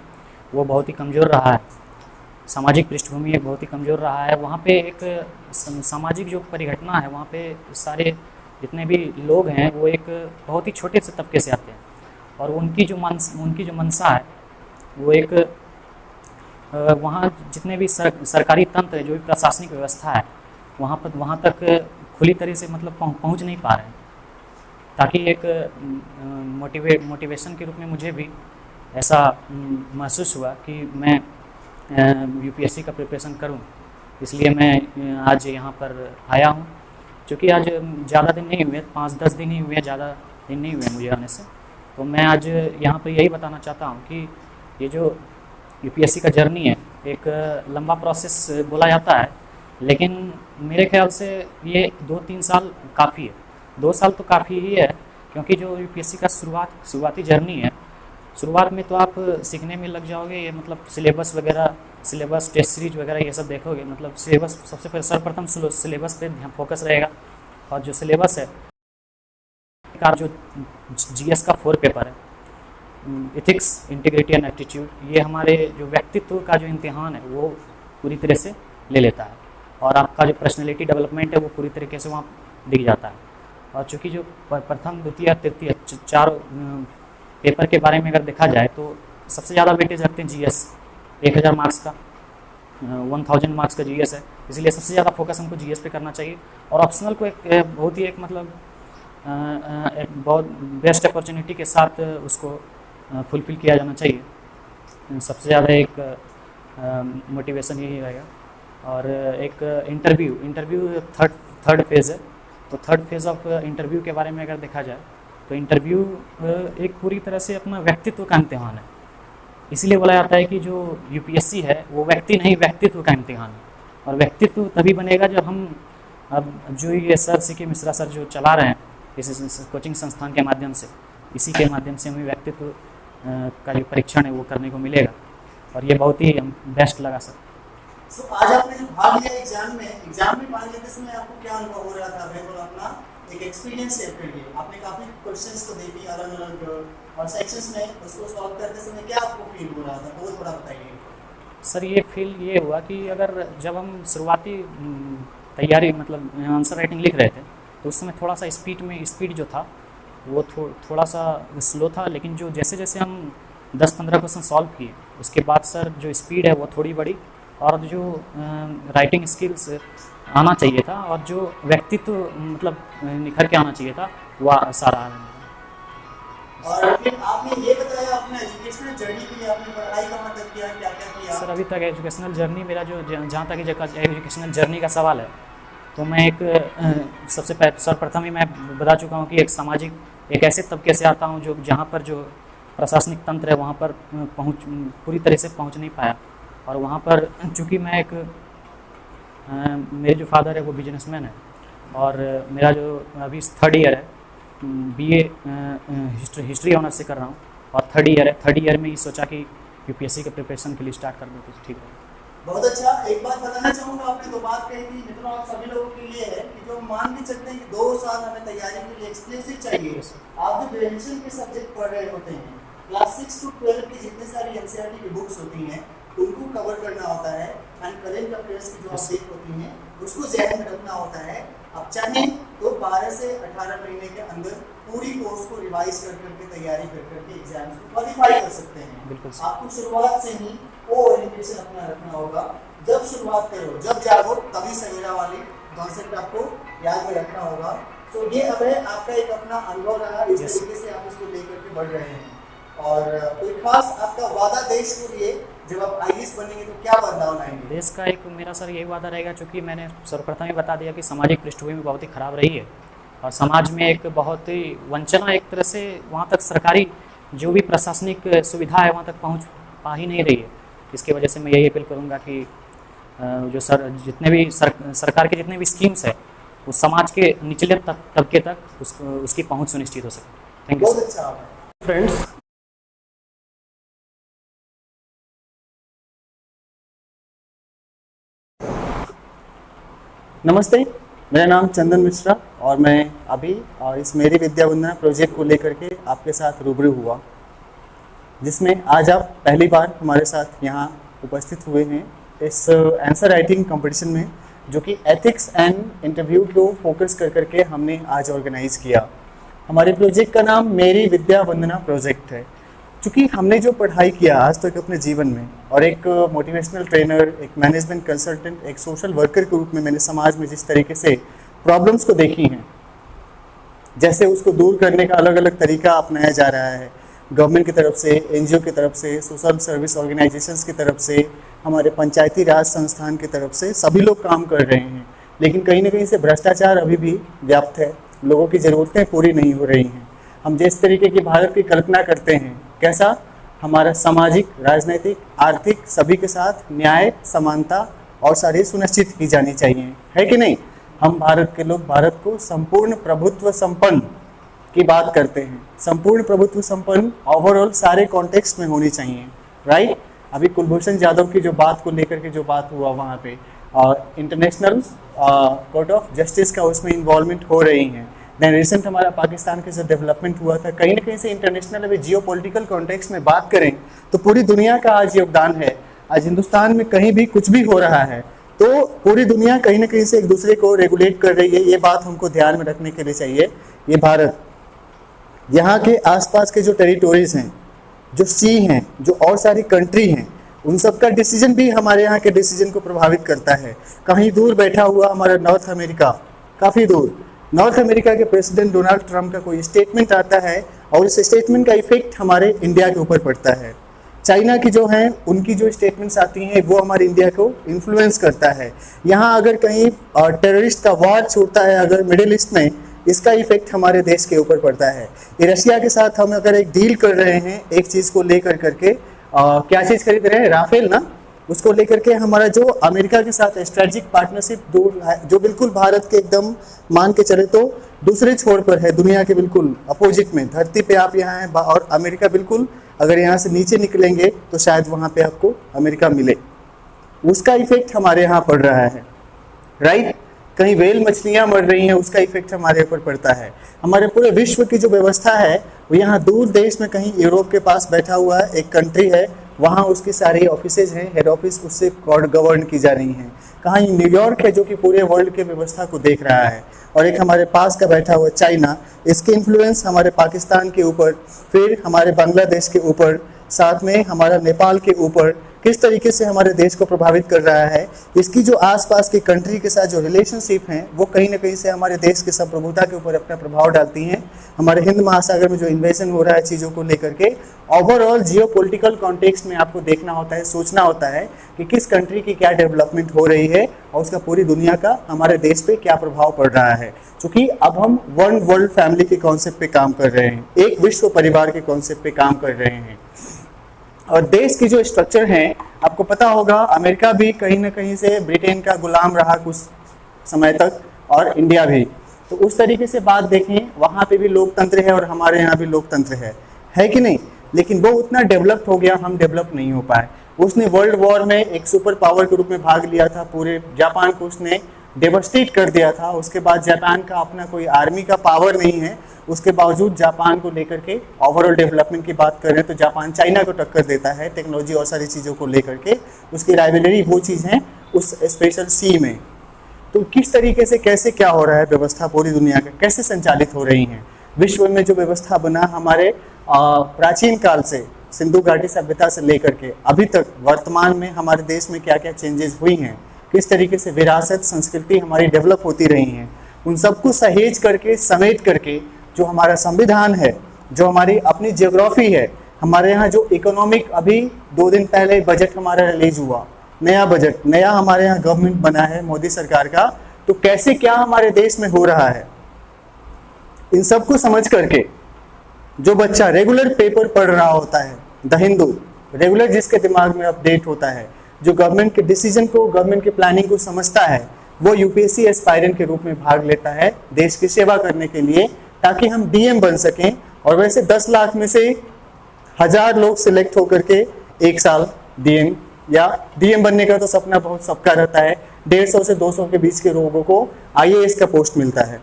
वो बहुत ही कमज़ोर रहा है, सामाजिक पृष्ठभूमि एक बहुत ही कमज़ोर रहा है। वहाँ पे एक सामाजिक जो परिघटना है, वहाँ पे सारे जितने भी लोग हैं वो एक बहुत ही छोटे से तबके से आते हैं, और उनकी जो मंशा है वो एक वहाँ जितने भी सरकारी तंत्र है, जो भी प्रशासनिक व्यवस्था है, वहाँ तक खुली तरह से मतलब पहुँच नहीं पा रहे हैं। ताकि एक मोटिवेशन के रूप में मुझे भी ऐसा महसूस हुआ कि मैं यूपीएससी का प्रिपरेशन करूं, इसलिए मैं आज यहाँ पर आया हूँ। क्योंकि आज ज़्यादा दिन नहीं हुए, 5-10 दिन ही हुए, ज़्यादा दिन नहीं हुए मुझे आने से। तो मैं आज यहाँ पर यही बताना चाहता हूँ कि ये जो यूपीएससी का जर्नी है, एक लंबा प्रोसेस बोला जाता है, लेकिन मेरे ख्याल से ये 2-3 साल काफ़ी है। 2 साल तो काफ़ी ही है, क्योंकि जो यूपीएससी का शुरुआती जर्नी है, शुरुआत में तो आप सीखने में लग जाओगे। ये मतलब सिलेबस टेस्ट सीरीज वगैरह ये सब देखोगे, मतलब सिलेबस सबसे पहले सर्वप्रथम सिलेबस पे ध्यान फोकस रहेगा। और जो सिलेबस है का जो जीएस का 4 पेपर है, एथिक्स, इंटीग्रिटी एंड एप्टीट्यूड, ये हमारे जो व्यक्तित्व का जो इम्तिहान है वो पूरी तरह से ले लेता है। और आपका जो पर्सनैलिटी डेवलपमेंट है वो पूरी तरीके से वहाँ दिख जाता है। और चूँकि जो प्रथम, द्वितीय, तृतीय 4 पेपर के बारे में अगर देखा जाए तो सबसे ज़्यादा वेटेज रखते हैं जीएस। 1000 मार्क्स का 1000 मार्क्स का जीएस है, इसलिए सबसे ज़्यादा फोकस हमको जीएस पे करना चाहिए। और ऑप्शनल को एक बहुत ही एक मतलब एक बहुत बेस्ट अपॉर्चुनिटी के साथ उसको फुलफिल किया जाना चाहिए। सबसे ज़्यादा एक मोटिवेशन यही रहेगा। और एक इंटरव्यू थर्ड फेज़ है, तो थर्ड फेज़ ऑफ इंटरव्यू के बारे में अगर देखा जाए तो इंटरव्यू एक पूरी तरह से अपना व्यक्तित्व का इम्तिहान है। इसीलिए बोला जाता है कि जो यूपीएससी है वो व्यक्ति नहीं, व्यक्तित्व का इम्तिहान है। और व्यक्तित्व तभी बनेगा जब हम, अब जो ये सर सीके मिश्रा सर जो चला रहे हैं इस कोचिंग संस्थान के माध्यम से, इसी के माध्यम से हमें व्यक्तित्व का जो परीक्षण है वो करने को मिलेगा। और ये बहुत ही बेस्ट लगा सर। सो आज आपने जो भाग लिया एग्जाम में भाग लेते समय आपको क्या अनुभव हो रहा था? बिल्कुल अपना एक एक्सपीरियंस शेयर करिए। आपने काफ़ी क्वेश्चंस को देखी अलग-अलग और सेक्शंस में, उसको सॉल्व करते समय क्या आपको फील हो रहा था, वो थोड़ा बताइए। सर ये फील ये हुआ कि अगर जब हम शुरुआती तैयारी मतलब आंसर राइटिंग लिख रहे थे तो उस समय थोड़ा सा स्पीड जो था वो थोड़ा सा स्लो था। लेकिन जो जैसे जैसे हम 10-15 क्वेश्चन सॉल्व किए उसके बाद सर जो स्पीड है वो थोड़ी बढ़ी। और जो राइटिंग स्किल्स आना चाहिए था और जो व्यक्तित्व मतलब निखर के आना चाहिए था वो सारा आ रहा है। और फिर आपने ये बताया अपने एजुकेशनल जर्नी के लिए आपने पढ़ाई कहाँ तक किया, क्या-क्या किया? सर अभी तक एजुकेशनल जर्नी मेरा जो जहाँ तक एजुकेशनल जर्नी का सवाल है तो मैं एक सर्वप्रथम ही मैं बता चुका हूँ कि एक ऐसे तबके से आता हूँ जो जहाँ पर जो प्रशासनिक तंत्र है वहाँ पर पूरी तरह से पहुँच नहीं पाया। और वहाँ पर चूँकि मैं एक मेरे जो फादर है वो बिजनेसमैन है और मेरा जो अभी 3rd ईयर है, बीए हिस्ट्री ऑनर्स से कर रहा हूँ और 3rd ईयर है। 3rd ईयर में ही सोचा कि यूपीएससी के प्रिपरेशन के लिए स्टार्ट कर दूँ तो ठीक है। बहुत अच्छा। एक बात बताना चाहूँगा, आपने 2 बात कही थी मित्रों, आप सभी लोगों के लिए है कि जो मान के चलते हैं कि 2 साल हमें तैयारी के लिए एक्सप्लिसिट चाहिए। आप जो ग्रेजुएशन के सब्जेक्ट पढ़ रहे होते हैं, क्लास 6 to 12 की जितने सारी एनसीईआरटी की बुक्स होती हैं उनको कवर करना होता है एंड करेंट अफेयर्स की जो अपडेट होती हैं उसको ज़हन में रखना होता है। आप चाहें तो 12 से 18 महीने के अंदर पूरी कोर्स को रिवाइज करके तैयारी करके एग्जाम्स को क्वालिफाई कर सकते हैं। बिल्कुल। आपको शुरुआत से ही वो ओरिएंटेशन अपना रखना होगा। जब शुरुआत करो जब जागो तभी सवेरा वाली कॉन्सेप्ट आपको याद में रखना होगा। तो ये अब है आपका एक अपना अनुभव रहा, इस तरीके से आप उसको लेकर के बढ़ रहे हैं। और कोई खास आपका वादा देश के लिए जब आप आईएएस बनेंगे तो क्या बदलाव लाएंगे? देश का एक मेरा सर यही वादा रहेगा, चूँकि मैंने सर्वप्रथम ही बता दिया कि सामाजिक पृष्ठभूमि बहुत ही खराब रही है और समाज में एक बहुत ही वंचना एक तरह से वहाँ तक सरकारी जो भी प्रशासनिक सुविधा है वहाँ तक पहुँच पा ही नहीं रही है। इसकी वजह से मैं यही अपील करूँगा कि जो जितने भी सरकार के जितने भी स्कीम्स है उस समाज के निचले तबके तक उसकी पहुँच सुनिश्चित हो सके। Thank you. बहुत अच्छा फ्रेंड्स, नमस्ते, मेरा नाम चंदन मिश्रा और मैं अभी इस मेरी विद्या वंदना प्रोजेक्ट को लेकर के आपके साथ रूबरू हुआ, जिसमें आज आप पहली बार हमारे साथ यहाँ उपस्थित हुए हैं इस आंसर राइटिंग कंपटीशन में, जो कि एथिक्स एंड इंटरव्यू को फोकस कर करके हमने आज ऑर्गेनाइज किया। हमारे प्रोजेक्ट का नाम मेरी विद्या वंदना प्रोजेक्ट है क्योंकि हमने जो पढ़ाई किया आज तक अपने जीवन में, और एक मोटिवेशनल ट्रेनर, एक मैनेजमेंट कंसल्टेंट, एक सोशल वर्कर के रूप में मैंने समाज में जिस तरीके से प्रॉब्लम्स को देखी हैं, जैसे उसको दूर करने का अलग अलग तरीका अपनाया जा रहा है गवर्नमेंट की तरफ से, एनजीओ की तरफ से, सोशल सर्विस ऑर्गेनाइजेशंस की तरफ से, हमारे पंचायती राज संस्थान की तरफ से, सभी लोग काम कर रहे हैं। लेकिन कहीं ना कहीं से भ्रष्टाचार अभी भी व्याप्त है, लोगों की ज़रूरतें पूरी नहीं हो रही हैं। हम जिस तरीके की भारत की कल्पना करते हैं, कैसा हमारा सामाजिक, राजनीतिक, आर्थिक सभी के साथ न्याय, समानता और सारी सुनिश्चित की जानी चाहिए, है कि नहीं? हम भारत के लोग भारत को संपूर्ण प्रभुत्व संपन्न की बात करते हैं। संपूर्ण प्रभुत्व संपन्न ओवरऑल सारे कॉन्टेक्स्ट में होनी चाहिए, राइट? अभी कुलभूषण जाधव की जो बात को लेकर के जो बात हुआ वहाँ पे, और इंटरनेशनल कोर्ट ऑफ जस्टिस का उसमें इन्वॉल्वमेंट हो रही है। देन रिसेंट हमारा पाकिस्तान के साथ डेवलपमेंट हुआ था, कहीं ना कहीं से इंटरनेशनल अभी जियो पॉलिटिकल कॉन्टेक्स्ट में बात करें तो पूरी दुनिया का आज योगदान है। आज हिंदुस्तान में कहीं भी कुछ भी हो रहा है तो पूरी दुनिया कहीं ना कहीं से एक दूसरे को रेगुलेट कर रही है, ये बात हमको ध्यान में रखने के लिए चाहिए। ये भारत, यहाँ के आसपास के जो टेरिटोरीज हैं, जो सी हैं, जो और सारी कंट्री हैं, उन सब का डिसीजन भी हमारे यहाँ के डिसीजन को प्रभावित करता है। कहीं दूर बैठा हुआ हमारा नॉर्थ अमेरिका, काफ़ी दूर, नॉर्थ अमेरिका के प्रेसिडेंट डोनाल्ड ट्रंप का कोई स्टेटमेंट आता है और इस स्टेटमेंट का इफेक्ट हमारे इंडिया के ऊपर पड़ता है। चाइना की जो हैं उनकी जो स्टेटमेंट्स आती हैं वो हमारे इंडिया को इन्फ्लुएंस करता है। यहाँ अगर कहीं टेररिस्ट का वार छूटता है अगर मिडिल ईस्ट में, इसका इफेक्ट हमारे देश के ऊपर पड़ता है। ये रशिया के साथ हम अगर एक डील कर रहे हैं एक चीज़ को लेकर करके, क्या चीज़ खरीद रहे हैं, राफेल ना, उसको लेकर के हमारा जो अमेरिका के साथ स्ट्रेटेजिक पार्टनरशिप दूर है, जो बिल्कुल भारत के एकदम मान के चले तो दूसरे छोर पर है, दुनिया के बिल्कुल अपोजिट में। धरती पे आप यहाँ हैं और अमेरिका बिल्कुल, अगर यहाँ से नीचे निकलेंगे तो शायद वहाँ पे आपको अमेरिका मिले। उसका इफेक्ट हमारे यहाँ पड़ रहा है, राइट? कहीं वेल मछलियाँ मर रही हैं, उसका इफेक्ट हमारे ऊपर पड़ता है। हमारे पूरे विश्व की जो व्यवस्था है वो यहाँ दूर देश में कहीं यूरोप के पास बैठा हुआ एक कंट्री है, वहाँ उसकी सारी ऑफिसेज हैं, हेड ऑफिस उससे गवर्न की जा रही हैं। कहीं न्यूयॉर्क है जो कि पूरे वर्ल्ड के व्यवस्था को देख रहा है, और एक हमारे पास का बैठा हुआ चाइना, इसके इन्फ्लुएंस हमारे पाकिस्तान के ऊपर, फिर हमारे बांग्लादेश के ऊपर, साथ में हमारा नेपाल के ऊपर किस तरीके से हमारे देश को प्रभावित कर रहा है। इसकी जो आसपास की कंट्री के साथ जो रिलेशनशिप हैं वो कहीं ना कहीं से हमारे देश के संप्रभुता के ऊपर अपना प्रभाव डालती हैं। हमारे हिंद महासागर में जो इन्वेजन हो रहा है चीज़ों को लेकर के, ओवरऑल जियो पोलिटिकल कॉन्टेक्स्ट में आपको देखना होता है, सोचना होता है कि किस कंट्री की क्या डेवलपमेंट हो रही है और उसका पूरी दुनिया का हमारे देश पे क्या प्रभाव पड़ रहा है। क्योंकि अब हम वन वर्ल्ड फैमिली के कॉन्सेप्ट पे काम कर रहे हैं, एक विश्व परिवार के कॉन्सेप्ट पे काम कर रहे हैं। और देश की जो स्ट्रक्चर है, आपको पता होगा अमेरिका भी कहीं ना कहीं से ब्रिटेन का गुलाम रहा कुछ समय तक, और इंडिया भी। तो उस तरीके से बात देखें, वहाँ पे भी लोकतंत्र है और हमारे यहाँ भी लोकतंत्र है कि नहीं? लेकिन वो उतना डेवलप्ड हो गया, हम डेवलप नहीं हो पाए। उसने वर्ल्ड वॉर में एक सुपर पावर के रूप में भाग लिया था, पूरे जापान को उसने डेवस्टेट कर दिया था। उसके बाद जापान का अपना कोई आर्मी का पावर नहीं है, उसके बावजूद जापान को लेकर के ओवरऑल डेवलपमेंट की बात करें तो जापान चाइना को टक्कर देता है टेक्नोलॉजी और सारी चीज़ों को लेकर के। उसकी राइवलरी वो चीज़ है उस स्पेशल सी में। तो किस तरीके से कैसे क्या हो रहा है, व्यवस्था पूरी दुनिया का कैसे संचालित हो रही हैं। विश्व में जो व्यवस्था बना हमारे प्राचीन काल से, सिंधु घाटी सभ्यता से लेकर के अभी तक वर्तमान में हमारे देश में क्या क्या चेंजेस हुई हैं, किस तरीके से विरासत संस्कृति हमारी डेवलप होती रही हैं, उन सबको सहेज करके समेट करके जो हमारा संविधान है, जो हमारी अपनी जियोग्राफी है, हमारे यहाँ जो इकोनॉमिक, अभी 2 दिन पहले बजट हमारा रिलीज हुआ, नया बजट, नया हमारे यहाँ गवर्नमेंट बना है मोदी सरकार का, तो कैसे क्या हमारे देश में हो रहा है, इन सबको समझ करके जो बच्चा रेगुलर पेपर पढ़ रहा होता है, द हिंदू रेगुलर जिसके दिमाग में अपडेट होता है, जो गवर्नमेंट के डिसीजन को, गवर्नमेंट के प्लानिंग को समझता है, वो यूपीएससी एस्पायरेंट के रूप में भाग लेता है देश की सेवा करने के लिए, ताकि हम डीएम बन सकें। और वैसे 10 लाख में से 1000 लोग सिलेक्ट होकर के एक साल डीएम, या डीएम बनने का तो सपना बहुत सबका रहता है, 150 से 200 के बीच के लोगों को आईएएस का पोस्ट मिलता है।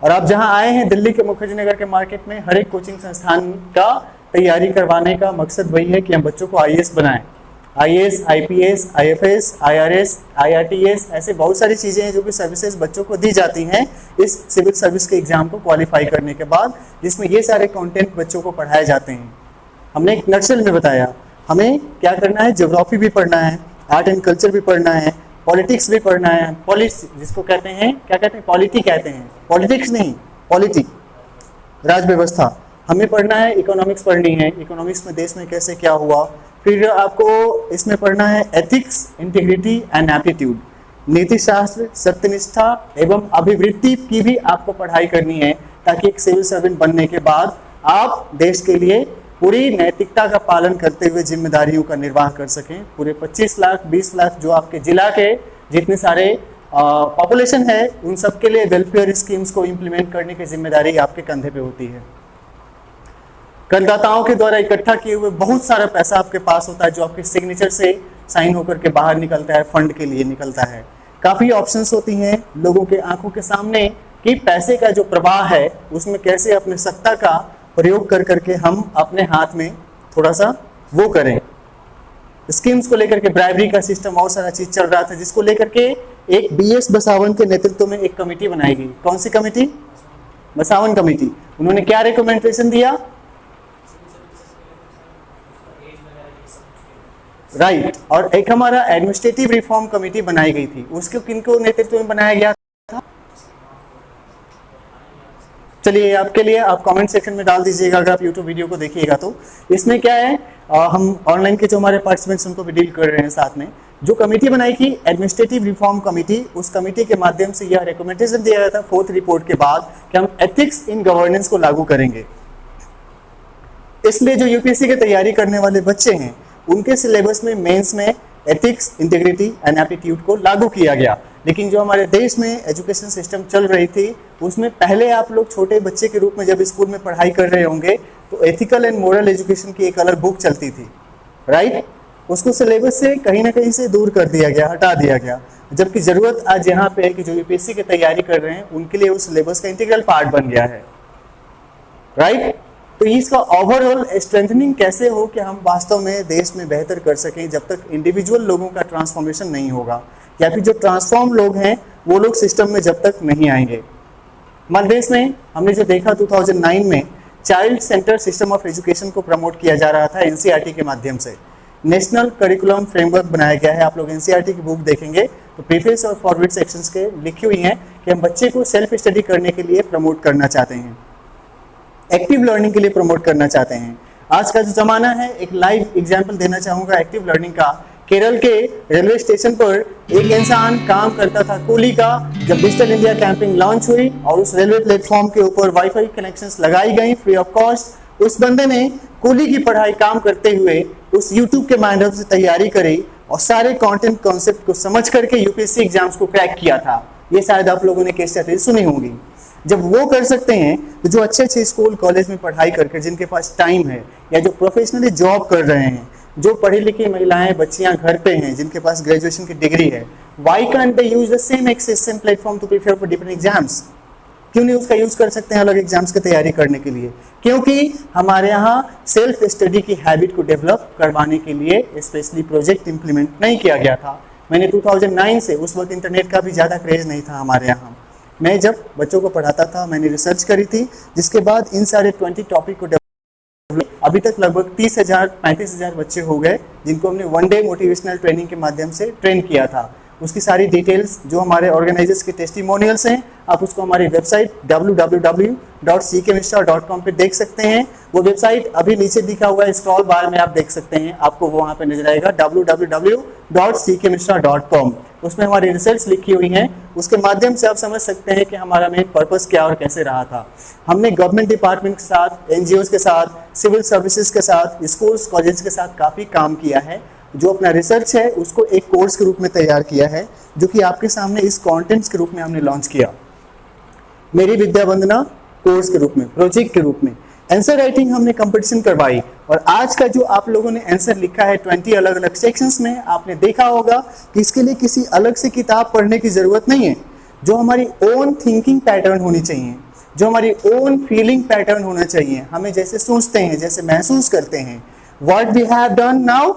और आप जहां आए हैं दिल्ली के मुखर्जी नगर के मार्केट में, हर एक कोचिंग संस्थान का तैयारी करवाने का मकसद वही है कि हम बच्चों को आईएएस बनाएं। IAS, IPS, IFS, IRS, IRTS, ऐसे बहुत सारी चीज़ें हैं जो कि सर्विसेज बच्चों को दी जाती हैं इस सिविल सर्विस के एग्जाम को क्वालिफाई करने के बाद, जिसमें ये सारे कंटेंट बच्चों को पढ़ाए जाते हैं। हमने एक नक्शल में बताया। हमें क्या करना है, ज्योग्राफी भी पढ़ना है, आर्ट एंड कल्चर भी पढ़ना है, पॉलिटिक्स भी पढ़ना है, जिसको कहते हैं, क्या कहते हैं, पॉलिटी कहते हैं, पॉलिटिक्स नहीं, पॉलिटी, राज व्यवस्था। हमें पढ़ना है, इकोनॉमिक्स पढ़नी है, इकोनॉमिक्स में देश में कैसे क्या हुआ। फिर आपको इसमें पढ़ना है एथिक्स, इंटीग्रिटी एंड एप्टीट्यूड, नीति शास्त्र, सत्यनिष्ठा एवं अभिवृत्ति की भी आपको पढ़ाई करनी है, ताकि एक सिविल सर्वेंट बनने के बाद आप देश के लिए पूरी नैतिकता का पालन करते हुए जिम्मेदारियों का निर्वाह कर सकें। पूरे 25 लाख 20 लाख जो आपके जिला के जितने सारे पॉपुलेशन है, उन सबके लिए वेलफेयर स्कीम्स को इम्प्लीमेंट करने की जिम्मेदारी आपके कंधे पे होती है। करदाताओं के द्वारा इकट्ठा किए हुए बहुत सारा पैसा आपके पास होता है, जो आपके सिग्नेचर से साइन होकर के बाहर निकलता है, फंड के लिए निकलता है। काफ़ी ऑप्शंस होती हैं लोगों के आंखों के सामने कि पैसे का जो प्रवाह है उसमें कैसे अपने सत्ता का प्रयोग कर करके हम अपने हाथ में थोड़ा सा वो करें। स्कीम्स को लेकर के ब्राइबरी का सिस्टम और सारा चीज चल रहा था, जिसको लेकर के एक BS बसावन के नेतृत्व में एक कमेटी बनाई गई। कौन सी कमेटी? बसावन कमेटी। उन्होंने क्या रिकमेंडेशन दिया? राइट। और एक हमारा एडमिनिस्ट्रेटिव रिफॉर्म कमेटी बनाई गई थी, उसको किनको नेतृत्व में बनाया गया था? चलिए आपके लिए आप कमेंट सेक्शन में डाल दीजिएगा अगर आप यूट्यूब वीडियो को देखिएगा तो। इसमें क्या है, हम ऑनलाइन के जो हमारे पार्टिसिपेंट्स उनको भी डील कर रहे हैं साथ में। जो कमेटी बनाई थी एडमिनिस्ट्रेटिव रिफॉर्म कमेटी, उस कमेटी के माध्यम से यह रिकमेंडेशन दिया गया था 4th रिपोर्ट के बाद कि हम एथिक्स इन गवर्नेंस को लागू करेंगे। इसलिए जो यूपीएससी की तैयारी करने वाले बच्चे हैं उनके सिलेबस में मेंस में एथिक्स, इंटीग्रिटी एंड एप्टीट्यूड को लागू किया गया। लेकिन जो हमारे देश में एजुकेशन सिस्टम चल रही थी उसमें पहले आप लोग छोटे बच्चे के रूप में जब स्कूल में पढ़ाई कर रहे होंगे तो एथिकल एंड मोरल एजुकेशन की एक अलग बुक चलती थी, राइट। उसको सिलेबस से कहीं ना कहीं से दूर कर दिया गया, हटा दिया गया, जबकि जरूरत आज यहाँ पे है कि जो यूपीएससी की तैयारी कर रहे हैं उनके लिए उस सिलेबस का इंटीग्रल पार्ट बन गया है, राइट। तो इसका ओवरऑल स्ट्रेंथनिंग कैसे हो कि हम वास्तव में देश में बेहतर कर सकें, जब तक इंडिविजुअल लोगों का ट्रांसफॉर्मेशन नहीं होगा, या फिर जो ट्रांसफॉर्म लोग हैं वो लोग सिस्टम में जब तक नहीं आएंगे। हमारे देश में हमने जो देखा 2009 में child centre system of education को प्रमोट किया जा रहा था एनसीईआरटी के माध्यम से। नेशनल करिकुलम फ्रेमवर्क बनाया गया है। आप लोग एनसीईआरटी की बुक देखेंगे तो प्रीफेस और फॉरवर्ड सेक्शंस के लिखी हुई हैं कि हम बच्चे को सेल्फ स्टडी करने के लिए प्रमोट करना चाहते हैं, एक्टिव लर्निंग के लिए प्रमोट करना चाहते हैं। आज का जो जमाना है, एक लाइव एग्जाम्पल देना चाहूँगा एक्टिव लर्निंग का। केरल के रेलवे स्टेशन पर एक इंसान काम करता था कूली का। जब डिजिटल इंडिया कैंपिंग लॉन्च हुई और उस रेलवे प्लेटफॉर्म के ऊपर वाईफाई कनेक्शंस लगाई गई फ्री ऑफ कॉस्ट, उस बंदे ने कूली की पढ़ाई काम करते हुए उस यूट्यूब के माध्यम से तैयारी करी और सारे कंटेंट कॉन्सेप्ट को समझ करके यूपीएससी एग्जाम्स को क्रैक किया था। ये शायद आप लोगों ने केस स्टडी सुनी होंगी। जब वो कर सकते हैं तो जो अच्छे अच्छे स्कूल कॉलेज में पढ़ाई करके जिनके पास टाइम है, या जो प्रोफेशनली जॉब कर रहे हैं, जो पढ़ी लिखी महिलाएं बच्चियां घर पे हैं जिनके पास ग्रेजुएशन की डिग्री है, why can't they use the same access same platform to prepare for different exams? क्यों नहीं उसका यूज कर सकते हैं अलग एग्जाम्स की तैयारी करने के लिए? क्योंकि हमारे यहाँ सेल्फ स्टडी की हैबिट को डेवलप करवाने के लिए स्पेशली प्रोजेक्ट इंप्लीमेंट नहीं किया गया था। मैंने 2009 से, उस वक्त इंटरनेट का भी ज़्यादा क्रेज नहीं था हमारे यहाँ, मैं जब बच्चों को पढ़ाता था मैंने रिसर्च करी थी, जिसके बाद इन सारे 20 टॉपिक को अभी तक लगभग 30,000-35,000 बच्चे हो गए जिनको हमने 1 डे मोटिवेशनल ट्रेनिंग के माध्यम से ट्रेन किया था। उसकी सारी डिटेल्स जो हमारे ऑर्गेनाइजर्स के टेस्टिमोनियल्स हैं, आप उसको हमारी वेबसाइट www.ckmishra.com पे देख सकते हैं। वो वेबसाइट अभी नीचे दिखा हुआ है, स्क्रॉल बार में आप देख सकते हैं, आपको वो वहाँ पे नजर आएगा www.ckmishra.com। उसमें हमारी रिसर्च लिखी हुई हैं, उसके माध्यम से आप समझ सकते हैं कि हमारा मेन पर्पस क्या और कैसे रहा था। हमने गवर्नमेंट डिपार्टमेंट के साथ, NGOs के साथ, सिविल सर्विसेज के साथ, स्कूल्स कॉलेज के साथ काफ़ी काम किया है। जो अपना रिसर्च है उसको एक कोर्स के रूप में तैयार किया है, जो कि आपके सामने इस कंटेंट्स के रूप में हमने लॉन्च किया। मेरी विद्या वंदना कोर्स के रूप में, प्रोजेक्ट के रूप में। आंसर राइटिंग हमने कंपटीशन करवाई, और आज का जो आप लोगों ने आंसर लिखा है 20 अलग अलग सेक्शंस में, आपने देखा होगा कि इसके लिए किसी अलग से किताब पढ़ने की जरूरत नहीं है। जो हमारी ओन थिंकिंग पैटर्न होनी चाहिए, जो हमारी ओन फीलिंग पैटर्न होना चाहिए, हमें जैसे सोचते हैं, जैसे महसूस करते हैं। What we have done now,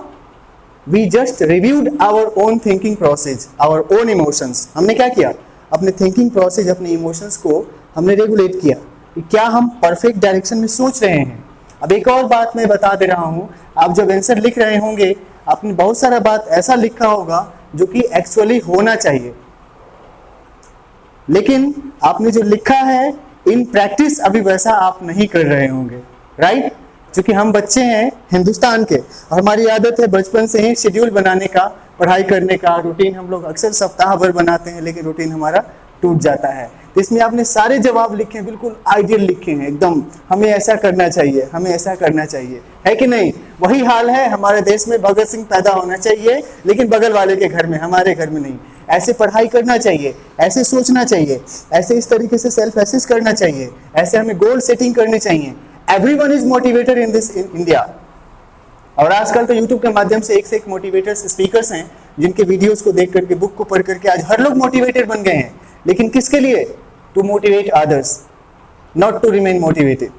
we just reviewed our own thinking process, our own emotions. हमने क्या किया, अपने थिंकिंग प्रोसेस, अपने इमोशंस को हमने रेगुलेट किया कि क्या हम परफेक्ट डायरेक्शन में सोच रहे हैं। अब एक और बात मैं बता दे रहा हूँ, आप जब आंसर लिख रहे होंगे आपने बहुत सारा बात ऐसा लिखा होगा जो कि एक्चुअली होना चाहिए, लेकिन आपने जो लिखा है इन प्रैक्टिस अभी वैसा आप नहीं कर रहे होंगे, राइट? क्योंकि हम बच्चे हैं हिंदुस्तान के और हमारी आदत है बचपन से ही शेड्यूल बनाने का, पढ़ाई करने का, रूटीन हम लोग अक्सर सप्ताह भर बनाते हैं लेकिन रूटीन हमारा टूट जाता है। तो इसमें आपने सारे जवाब लिखे हैं, बिल्कुल आइडियल लिखे हैं एकदम, हमें ऐसा करना चाहिए, हमें ऐसा करना चाहिए, है कि नहीं? वही हाल है हमारे देश में, भगत सिंह पैदा होना चाहिए लेकिन बगल वाले के घर में, हमारे घर में नहीं। ऐसे पढ़ाई करना चाहिए, ऐसे सोचना चाहिए, ऐसे इस तरीके से सेल्फ एसेस करना चाहिए, ऐसे हमें गोल सेटिंग करनी चाहिए। Everyone is motivated in this India. और आजकल तो यूट्यूब के माध्यम से एक मोटिवेटर्स स्पीकर्स हैं जिनके वीडियोस को देख करके, बुक को पढ़ करके आज हर लोग मोटिवेटेड बन गए हैं, लेकिन किसके लिए? To motivate others, not to remain motivated.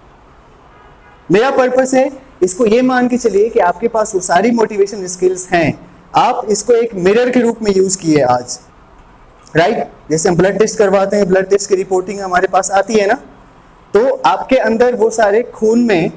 मेरा पर्पस है इसको ये मान के चलिए कि आपके पास वो सारी मोटिवेशन स्किल्स हैं, आप इसको एक मिरर के रूप में यूज किए आज, राइट? जैसे हम ब्लड टेस्ट करवाते हैं, ब्लड टेस्ट की रिपोर्टिंग हमारे पास आती है ना, तो आपके अंदर वो सारे खून में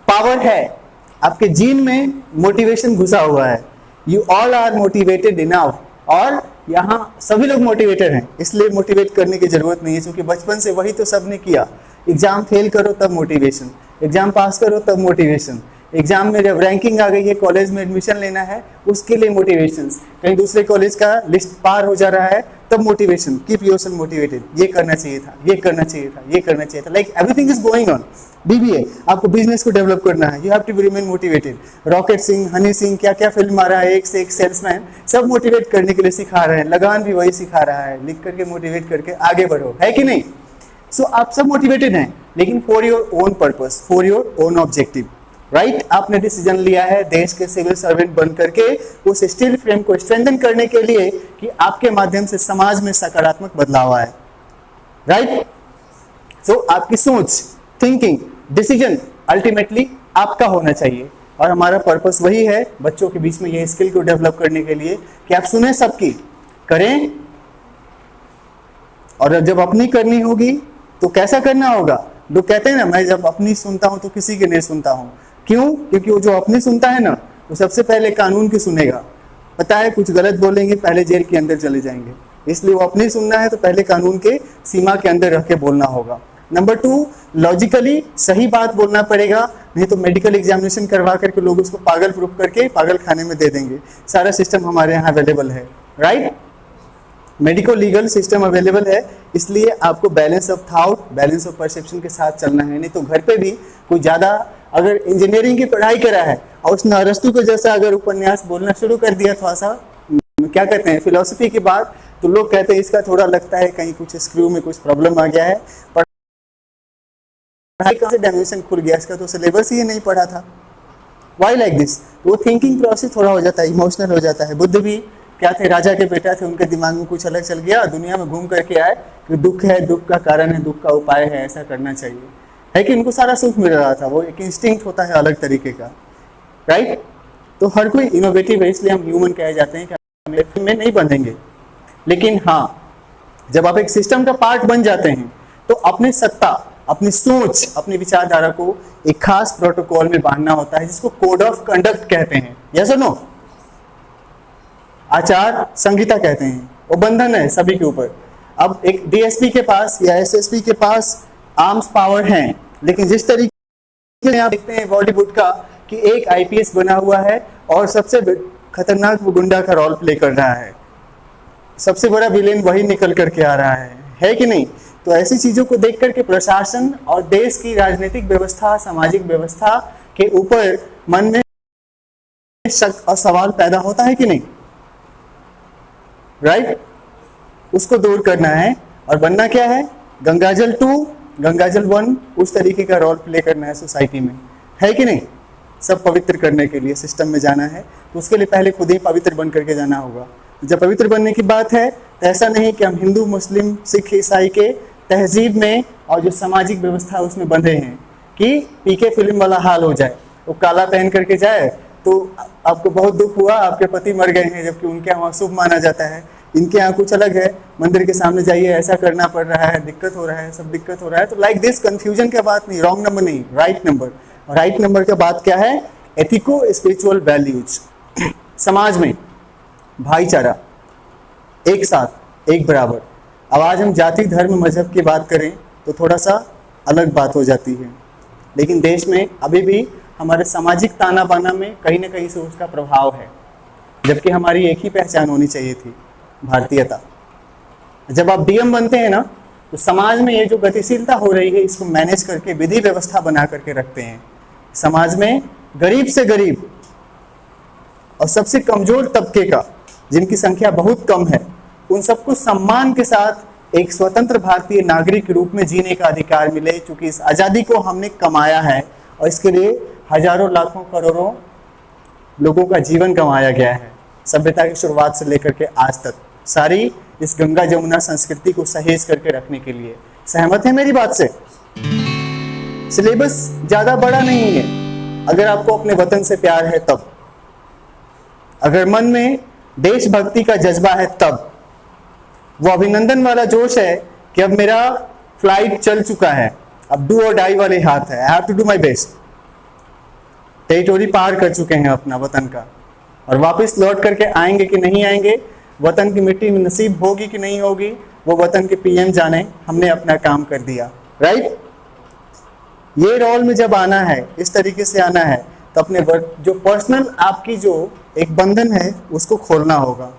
पावर है, आपके जीन में मोटिवेशन घुसा हुआ है। You all are motivated enough, और यहाँ सभी लोग मोटिवेटेड हैं, इसलिए मोटिवेट करने की जरूरत नहीं है, क्योंकि बचपन से वही तो सबने किया। एग्जाम फेल करो तब मोटिवेशन, एग्जाम पास करो तब मोटिवेशन, एग्जाम में जब रैंकिंग आ गई है, कॉलेज में एडमिशन लेना है उसके लिए मोटिवेशन, कहीं दूसरे कॉलेज का लिस्ट पार हो जा रहा है तब मोटिवेशन, कीप योरसेल्फ मोटिवेटेड, ये करना चाहिए था, ये करना चाहिए था, ये करना चाहिए था, like everything is going on. BBA, आपको बिजनेस को डेवलप करना है, you have to remain motivated. Rocket Singh, Honey Singh, क्या क्या फिल्म आ रहा है, एक से एक सेल्समैन, सब मोटिवेट करने के लिए सिखा रहे हैं। लगान भी वही सिखा रहा है, लिख करके मोटिवेट करके आगे बढ़ो, है कि नहीं? सो आप सब मोटिवेटेड हैं, लेकिन for your own purpose, for your own objective, right? आपने डिसीजन लिया है देश के सिविल सर्वेंट बन करके उस स्टील फ्रेम को स्ट्रेंथन करने के लिए कि आपके माध्यम से समाज में सकारात्मक बदलाव आए, राइट? सो आपकी सोच, थिंकिंग, डिसीजन अल्टीमेटली आपका होना चाहिए, और हमारा पर्पस वही है बच्चों के बीच में ये स्किल को डेवलप करने के लिए कि आप सुने सबकी, करें, और जब अपनी करनी होगी तो कैसा करना होगा? लोग कहते हैं ना, मैं जब अपनी सुनता हूं तो किसी की नहीं सुनता हूं। क्यों? क्योंकि वो जो अपनी सुनता है ना, वो सबसे पहले कानून की सुनेगा। पता है कुछ गलत बोलेंगे पहले जेल के अंदर चले जाएंगे, इसलिए वो अपनी सुनना है तो पहले कानून के सीमा के अंदर रख के बोलना होगा। नंबर 2, लॉजिकली सही बात बोलना पड़ेगा, नहीं तो मेडिकल एग्जामिनेशन करवा करके लोग उसको पागल प्रूफ करके पागल खाने में दे देंगे। सारा सिस्टम हमारे यहाँ अवेलेबल है, right? Medico legal system available है, इसलिए आपको balance of thought, balance of perception के साथ चलना है। नहीं तो घर पे भी कोई ज़्यादा अगर इंजीनियरिंग की पढ़ाई करा है और उसने अरस्तु के जैसा अगर उपन्यास बोलना शुरू कर दिया, थोड़ा सा क्या कहते हैं फिलोसफी की बात, तो लोग कहते हैं इसका थोड़ा लगता है कहीं कुछ स्क्रू में कुछ प्रॉब्लम आ गया है, पढ़ाई का डायमेंशन खुल गया, इसका तो सिलेबस ही नहीं पढ़ा था। Why like this? वो थिंकिंग प्रोसेस थोड़ा हो जाता है, इमोशनल हो जाता है। बुद्ध भी क्या थे, राजा के बेटा थे, उनके दिमाग में कुछ अलग चल गया, दुनिया में घूम करके आए कि दुख है, दुख का कारण है, दुख का उपाय है, ऐसा करना चाहिए, है कि उनको सारा सुख मिल रहा था। वो एक इंस्टिंक्ट होता है अलग तरीके का, राइट? तो हर कोई इनोवेटिव है, इसलिए हम ह्यूमन कहे जाते हैं कि हम में नहीं बंधेंगे। लेकिन हाँ, जब आप एक सिस्टम का पार्ट बन जाते हैं तो अपनी सत्ता, अपनी सोच, अपनी विचारधारा को एक खास प्रोटोकॉल में बांधना होता है, जिसको कोड ऑफ कंडक्ट कहते हैं। यस और नो? आचार संहिता कहते हैं। वो बंधन है सभी के ऊपर। अब एक डीएसपी के पास या एसएसपी के पास आर्म्स पावर हैं, लेकिन जिस तरीके से आप देखते हैं बॉलीवुड का कि एक आईपीएस बना हुआ है और सबसे खतरनाक वो गुंडा का रोल प्ले कर रहा है, सबसे बड़ा विलेन वही निकल करके आ रहा है कि नहीं? तो ऐसी चीजों को देख करके प्रशासन और देश की राजनीतिक व्यवस्था, सामाजिक व्यवस्था के ऊपर मन में शक और सवाल पैदा होता है कि नहीं, राइट? उसको दूर करना है और बनना क्या है? गंगाजल 2, गंगाजल 1 उस तरीके का रोल प्ले करना है सोसाइटी में, है कि नहीं? सब पवित्र करने के लिए सिस्टम में जाना है, तो उसके लिए पहले खुद ही पवित्र बन करके जाना होगा। जब पवित्र बनने की बात है तो ऐसा नहीं कि हम हिंदू, मुस्लिम, सिख, ईसाई के तहजीब में और जो सामाजिक व्यवस्था है उसमें बंधे हैं कि पीके फिल्म वाला हाल हो जाए, वो काला पहन करके जाए तो आपको बहुत दुख हुआ, आपके पति मर गए हैं, जबकि उनके यहाँ शुभ माना जाता है, इनके यहाँ कुछ अलग है, मंदिर के सामने जाइए ऐसा करना पड़ रहा है, दिक्कत हो रहा है, सब दिक्कत हो रहा है। तो लाइक दिस कंफ्यूजन की बात नहीं, रॉन्ग नंबर नहीं, राइट नंबर। और राइट नंबर का बात क्या है? एथिको स्पिरिचुअल वैल्यूज। समाज में भाईचारा, एक साथ, एक बराबर। अब आज हम जाति, धर्म, मजहब की बात करें तो थोड़ा सा अलग बात हो जाती है, लेकिन देश में अभी भी हमारे सामाजिक ताना बाना में कहीं ना कहीं से उसका प्रभाव है, जबकि हमारी एक ही पहचान होनी चाहिए थी, भारतीयता। जब आप डीएम बनते हैं ना, तो समाज में ये जो गतिशीलता हो रही है इसको मैनेज करके विधि व्यवस्था बना करके रखते हैं। समाज में गरीब से गरीब और सबसे कमजोर तबके का, जिनकी संख्या बहुत कम है, उन सबको सम्मान के साथ एक स्वतंत्र भारतीय नागरिक के रूप में जीने का अधिकार मिले। क्योंकि इस आज़ादी को हमने कमाया है और इसके लिए हजारों लाखों करोड़ों लोगों का जीवन गंवाया गया है, सभ्यता की शुरुआत से लेकर के आज तक, सारी इस गंगा जमुना संस्कृति को सहेज करके रखने के लिए। सहमत है मेरी बात से? सिलेबस ज्यादा बड़ा नहीं है, अगर आपको अपने वतन से प्यार है तब, अगर मन में देशभक्ति का जज्बा है तब, वो अभिनंदन वाला जोश है कि अब मेरा फ्लाइट चल चुका है, अब डू और डाई वाले हाथ है, I have to do my best. Territory पार कर चुके हैं अपना वतन का, और वापस लौट करके आएंगे कि नहीं आएंगे, वतन की मिट्टी में नसीब होगी कि नहीं होगी, वो वतन के पीएम जाने। हमने अपना काम कर दिया, राइट। ये रोल में जब आना है, इस तरीके से आना है, तो अपने जो पर्सनल आपकी जो एक बंधन है उसको खोलना होगा।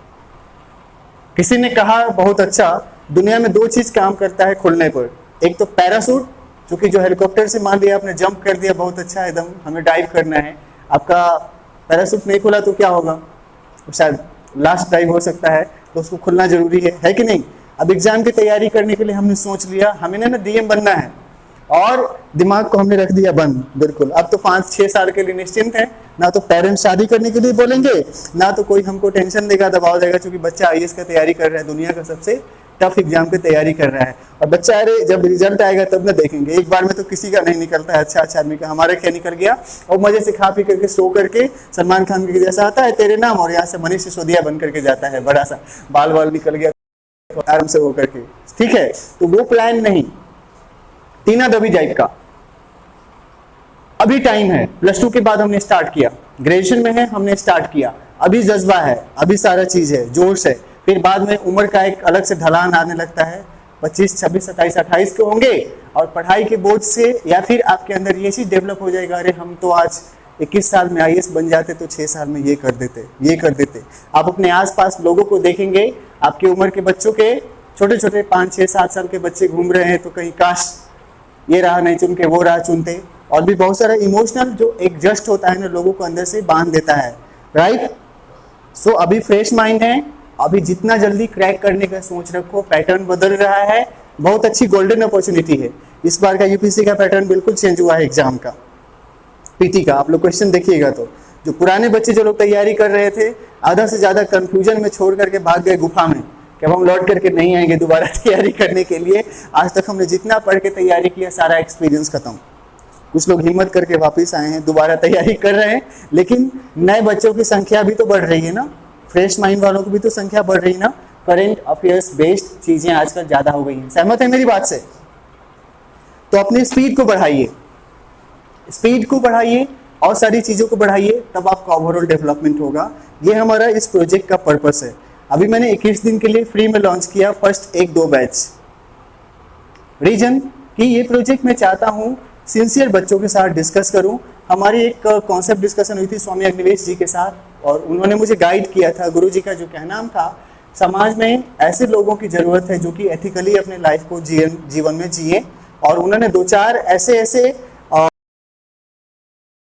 किसी ने कहा बहुत अच्छा, दुनिया में दो चीज काम करता है खुलने पर, एक तो पैरासूट, जो कि जो हेलीकॉप्टर से मान लिया आपने जंप कर दिया, बहुत अच्छा एकदम, हमें डाइव करना है, आपका पैरासूट नहीं खुला तो क्या होगा? शायद लास्ट डाइव हो सकता है, तो उसको खुलना जरूरी है कि नहीं? अब एग्जाम की तैयारी करने के लिए हमने सोच लिया हमें ना डीएम बनना है, और दिमाग को हमने रख दिया बंद, बिल्कुल। अब तो 5-6 साल के लिए निश्चिंत है, ना तो पेरेंट्स शादी करने के लिए बोलेंगे, ना तो कोई हमको टेंशन देगा, दबाव देगा, क्योंकि बच्चा आईएएस का तैयारी कर रहा है, दुनिया का सबसे टफ एग्जाम की तैयारी कर रहा है। और बच्चा अरे जब रिजल्ट आएगा तब ना देखेंगे, एक बार में तो किसी का नहीं निकलता है अच्छा आदमी का। हमारा क्या निकल गया, और मजे से खा पी करके सो करके सलमान खान के जैसा आता है तेरे नाम, और यहाँ से मनीष सिसोदिया बन करके जाता है, बड़ा सा बाल वाल निकल गया आराम से हो करके, ठीक है। तो वो प्लान नहीं, टीना दबी टाइप का। अभी टाइम है, +2 के बाद हमने स्टार्ट किया, ग्रेजुएशन में है हमने स्टार्ट किया, अभी जज्बा है, अभी सारा चीज है, जोश है। फिर बाद में उम्र का एक अलग से ढलान आने लगता है, 25, 26, 27, 28 के होंगे, और पढ़ाई के बोझ से या फिर आपके अंदर ये चीज डेवलप हो जाएगा, अरे हम तो आज 21 साल में आईएएस बन जाते तो 6 साल में ये कर देते। आप अपने आसपास लोगों को देखेंगे, आपकी उम्र के बच्चों के छोटे छोटे 5, 6, 7 साल के बच्चे घूम रहे हैं, तो कहीं काश ये राह नहीं चुन के वो राह चुनते। और भी बहुत सारा इमोशनल जो एक जस्ट होता है ना, लोगों को अंदर से बांध देता है, राइट। सो अभी फ्रेश माइंड है, अभी जितना जल्दी क्रैक करने का सोच रखो, पैटर्न बदल रहा है, बहुत अच्छी गोल्डन अपॉर्चुनिटी है। इस बार का यूपीएससी का पैटर्न बिल्कुल चेंज हुआ है एग्जाम का, पीटी का। आप लोग क्वेश्चन देखिएगा तो जो पुराने बच्चे जो लोग तैयारी कर रहे थे, आधा से ज्यादा कंफ्यूजन में छोड़ करके भाग गए गुफा में कि अब हम लौट करके नहीं आएंगे दोबारा तैयारी करने के लिए। आज तक हमने जितना पढ़ के तैयारी किया सारा एक्सपीरियंस खत्म। कुछ लोग हिम्मत करके वापस आए हैं, दोबारा तैयारी कर रहे हैं, लेकिन नए बच्चों की संख्या भी तो बढ़ रही है ना, फ्रेश माइंड वालों की भी तो संख्या बढ़ रही है ना। करंट अफेयर्स बेस्ड चीजें आजकल ज्यादा हो गई हैं। सहमत है मेरी बात से? तो अपनी स्पीड को बढ़ाइए और सारी चीजों को बढ़ाइए, तब आपका ओवरऑल डेवलपमेंट होगा। ये हमारा इस प्रोजेक्ट का पर्पस है। अभी मैंने 21 दिन के लिए फ्री में लॉन्च किया फर्स्ट 1-2 बैच। रीजन कि ये प्रोजेक्ट मैं चाहता हूँ सिंसियर बच्चों के साथ डिस्कस करूँ। हमारी एक कॉन्सेप्ट डिस्कशन हुई थी स्वामी अग्निवेश जी के साथ, और उन्होंने मुझे गाइड किया था। गुरु जी का जो कहना था, समाज में ऐसे लोगों की जरूरत है जो कि एथिकली अपने लाइफ को जीवन में जिए। और उन्होंने 2-4 ऐसे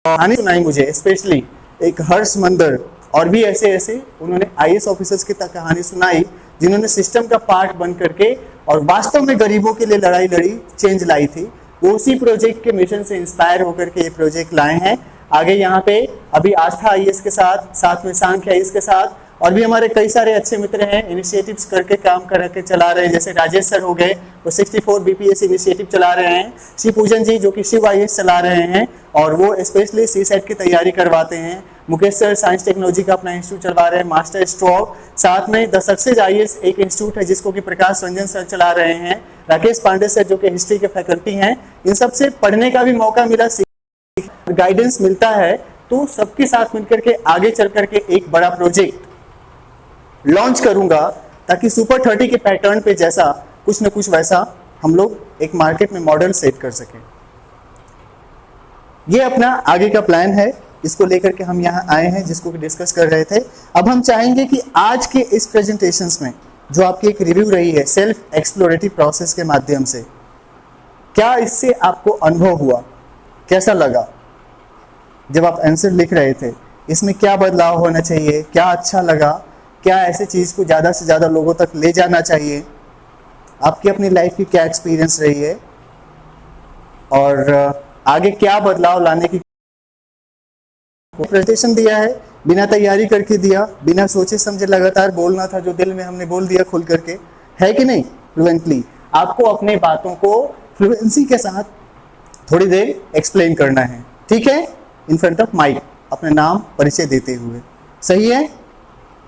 कहानी सुनाई मुझे, स्पेशली एक हर्ष मंदर, और भी ऐसे उन्होंने आईएएस ऑफिसर्स की कहानी सुनाई जिन्होंने सिस्टम का पार्ट बन करके और वास्तव में गरीबों के लिए लड़ाई लड़ी, चेंज लाई थी। वो उसी प्रोजेक्ट के मिशन से इंस्पायर होकर के ये प्रोजेक्ट लाए हैं। आगे यहाँ पे अभी आस्था आईएएस के साथ में सांख्य आईएएस के साथ, और भी हमारे कई सारे अच्छे मित्र हैं, इनिशिएटिव्स करके काम करके चला रहे हैं। जैसे राजेश सर हो गए, वो 64 बीपीएस इनिशिएटिव चला रहे हैं। श्री पूजन जी जो कि शिव आईएएस चला रहे हैं, और वो स्पेशली सीसेट की तैयारी करवाते हैं। मुकेश सर साइंस टेक्नोलॉजी का अपना इंस्टीट्यूट चलवा रहे हैं, मास्टर स्ट्रोक। साथ में द सक्सेस आईएएस एक इंस्टीट्यूट है जिसको कि प्रकाश रंजन सर चला रहे हैं। राकेश पांडे सर जो कि हिस्ट्री के फैकल्टी हैं। इन सबसे पढ़ने का भी मौका मिला, गाइडेंस मिलता है तो सबके साथ मिलकर के आगे चल करके एक बड़ा प्रोजेक्ट लॉन्च करूंगा, ताकि सुपर 30 के पैटर्न पे जैसा कुछ न कुछ वैसा हम लोग एक मार्केट में मॉडल सेट कर सकें। ये अपना आगे का प्लान है, इसको लेकर के हम यहाँ आए हैं, जिसको डिस्कस कर रहे थे। अब हम चाहेंगे कि आज के इस प्रेजेंटेशंस में जो आपकी एक रिव्यू रही है सेल्फ एक्सप्लोरेटिव प्रोसेस के माध्यम से, क्या इससे आपको अनुभव हुआ, कैसा लगा जब आप आंसर लिख रहे थे, इसमें क्या बदलाव होना चाहिए, क्या अच्छा लगा, क्या ऐसे चीज़ को ज़्यादा से ज़्यादा लोगों तक ले जाना चाहिए, आपकी अपनी लाइफ की क्या एक्सपीरियंस रही है और आगे क्या बदलाव लाने की प्रेजेंटेशन दिया है, बिना तैयारी करके दिया, बिना सोचे समझे लगातार बोलना था, जो दिल में हमने बोल दिया खुल करके, है कि नहीं, फ्लुएंटली। आपको अपने बातों को फ्लुएंसी के साथ थोड़ी देर एक्सप्लेन करना है, ठीक है, इन फ्रंट ऑफ माइक, अपने नाम परिचय देते हुए, सही है।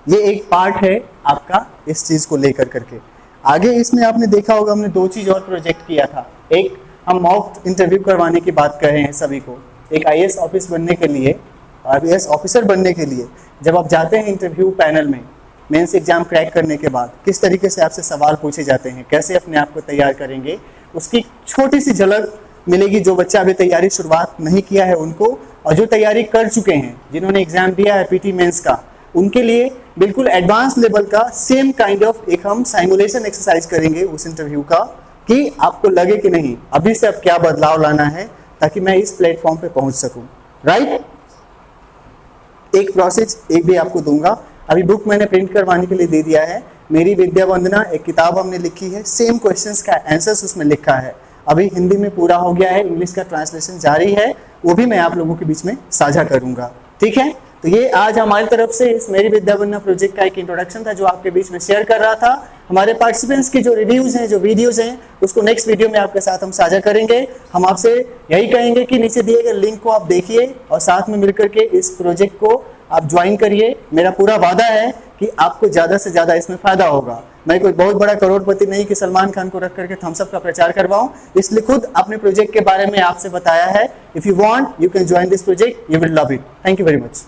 ये एक पार्ट है आपका इस चीज को लेकर करके। आगे इसमें आपने देखा होगा हमने 2 चीज और प्रोजेक्ट किया था। एक, हम मॉक इंटरव्यू करवाने की बात कर रहे हैं सभी को। एक आईएएस ऑफिस बनने के लिए, आईएएस ऑफिसर बनने के लिए जब आप जाते हैं इंटरव्यू पैनल में, मेंस एग्जाम क्रैक करने के बाद किस तरीके से आपसे सवाल पूछे जाते हैं, कैसे अपने आप को तैयार करेंगे, उसकी छोटी सी झलक मिलेगी जो बच्चा अभी तैयारी शुरुआत नहीं किया है उनको, और जो तैयारी कर चुके हैं, जिन्होंने एग्जाम दिया है पीटी मेंस का, उनके लिए बिल्कुल एडवांस लेवल का सेम काइंड ऑफ एक हम साइमुलेशन एक्सरसाइज करेंगे उस इंटरव्यू का, कि आपको लगे कि नहीं अभी से अब क्या बदलाव लाना है ताकि मैं इस प्लेटफॉर्म पे पहुंच सकूं, राइट। एक प्रोसेस एक भी आपको दूंगा, अभी बुक मैंने प्रिंट करवाने के लिए दे दिया है, मेरी विद्या वंदना, एक किताब हमने लिखी है, सेम क्वेश्चंस का आंसर्स उसमें लिखा है, अभी हिंदी में पूरा हो गया है, इंग्लिश का ट्रांसलेशन जारी है, वो भी मैं आप लोगों के बीच में साझा करूंगा, ठीक है। तो ये आज हमारी तरफ से इस मेरी विद्या वंदना प्रोजेक्ट का एक इंट्रोडक्शन था जो आपके बीच में शेयर कर रहा था। हमारे पार्टिसिपेंट्स की जो रिव्यूज हैं, जो वीडियोज हैं, उसको नेक्स्ट वीडियो में आपके साथ हम साझा करेंगे। हम आपसे यही कहेंगे कि नीचे दिए गए लिंक को आप देखिए और साथ में मिलकर के इस प्रोजेक्ट को आप ज्वाइन करिए। मेरा पूरा वादा है कि आपको ज़्यादा से ज़्यादा इसमें फायदा होगा। मैं कोई बहुत बड़ा करोड़पति नहीं कि सलमान खान को रख करके थम्स अप का प्रचार करवाऊं, इसलिए खुद अपने प्रोजेक्ट के बारे में आपसे बताया है। If you want you can join this project, you will love it. Thank you very much.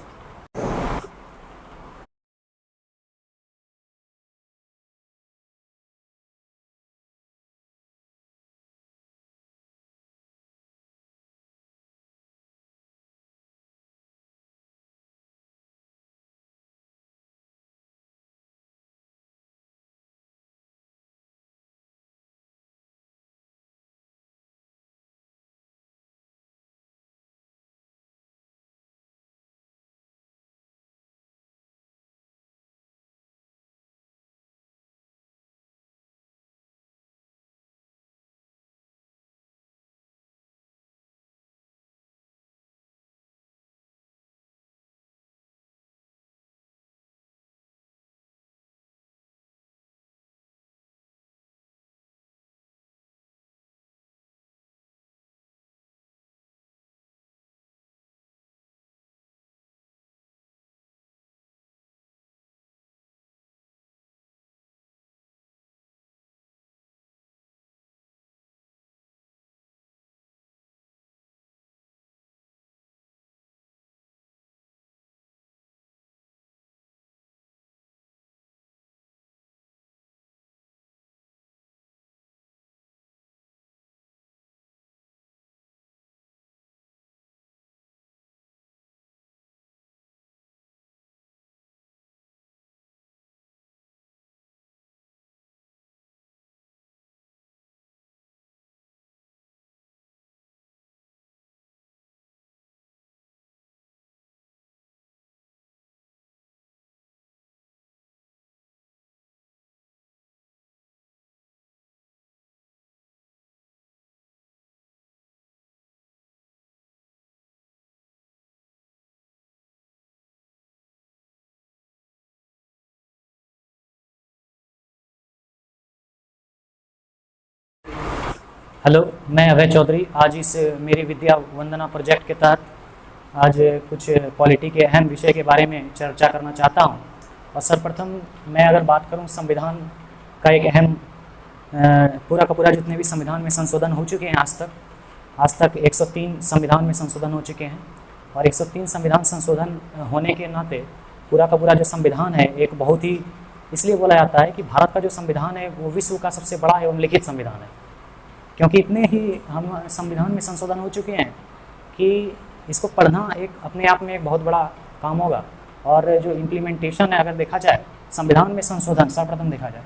Hello, मैं अभय चौधरी। आज इस मेरी विद्या वंदना प्रोजेक्ट के तहत आज कुछ पॉलिटी के अहम विषय के बारे में चर्चा करना चाहता हूं। और सर्वप्रथम मैं अगर बात करूं संविधान का एक अहम पूरा का पूरा जितने भी संविधान में संशोधन हो चुके हैं आज तक, आज तक 103 संविधान में संशोधन हो चुके हैं और 103 संविधान संशोधन होने के नाते पूरा का पूरा जो संविधान है एक बहुत ही, इसलिए बोला जाता है कि भारत का जो संविधान है वो विश्व का सबसे बड़ा एवं लिखित संविधान है, क्योंकि इतने ही हम संविधान में संशोधन हो चुके हैं कि इसको पढ़ना एक अपने आप में एक बहुत बड़ा काम होगा। और जो इम्प्लीमेंटेशन है, अगर देखा जाए संविधान में संशोधन, सर्वप्रथम देखा जाए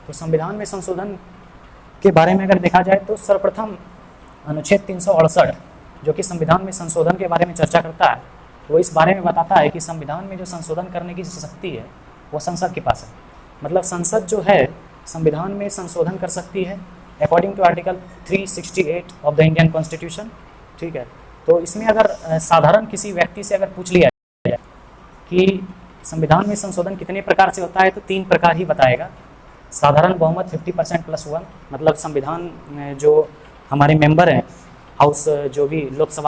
तो संविधान में संशोधन के बारे में अगर देखा जाए तो सर्वप्रथम अनुच्छेद 368 जो कि संविधान में संशोधन के बारे में चर्चा करता है, वो इस बारे में बताता है कि संविधान में जो संशोधन करने की शक्ति है वो संसद के पास है। मतलब संसद जो है संविधान में संशोधन कर सकती है according to article 368 of the Indian constitution. ठीक है, तो इसमें अगर साधारण किसी व्यक्ति से अगर पूछ लिया जाए कि संविधान में संशोधन कितने प्रकार से होता है, तो 3 प्रकार ही बताएगा। साधारण बहुमत 50% +1, मतलब संविधान में जो हमारे मेंबर हैं, हाउस जो भी लोकसभा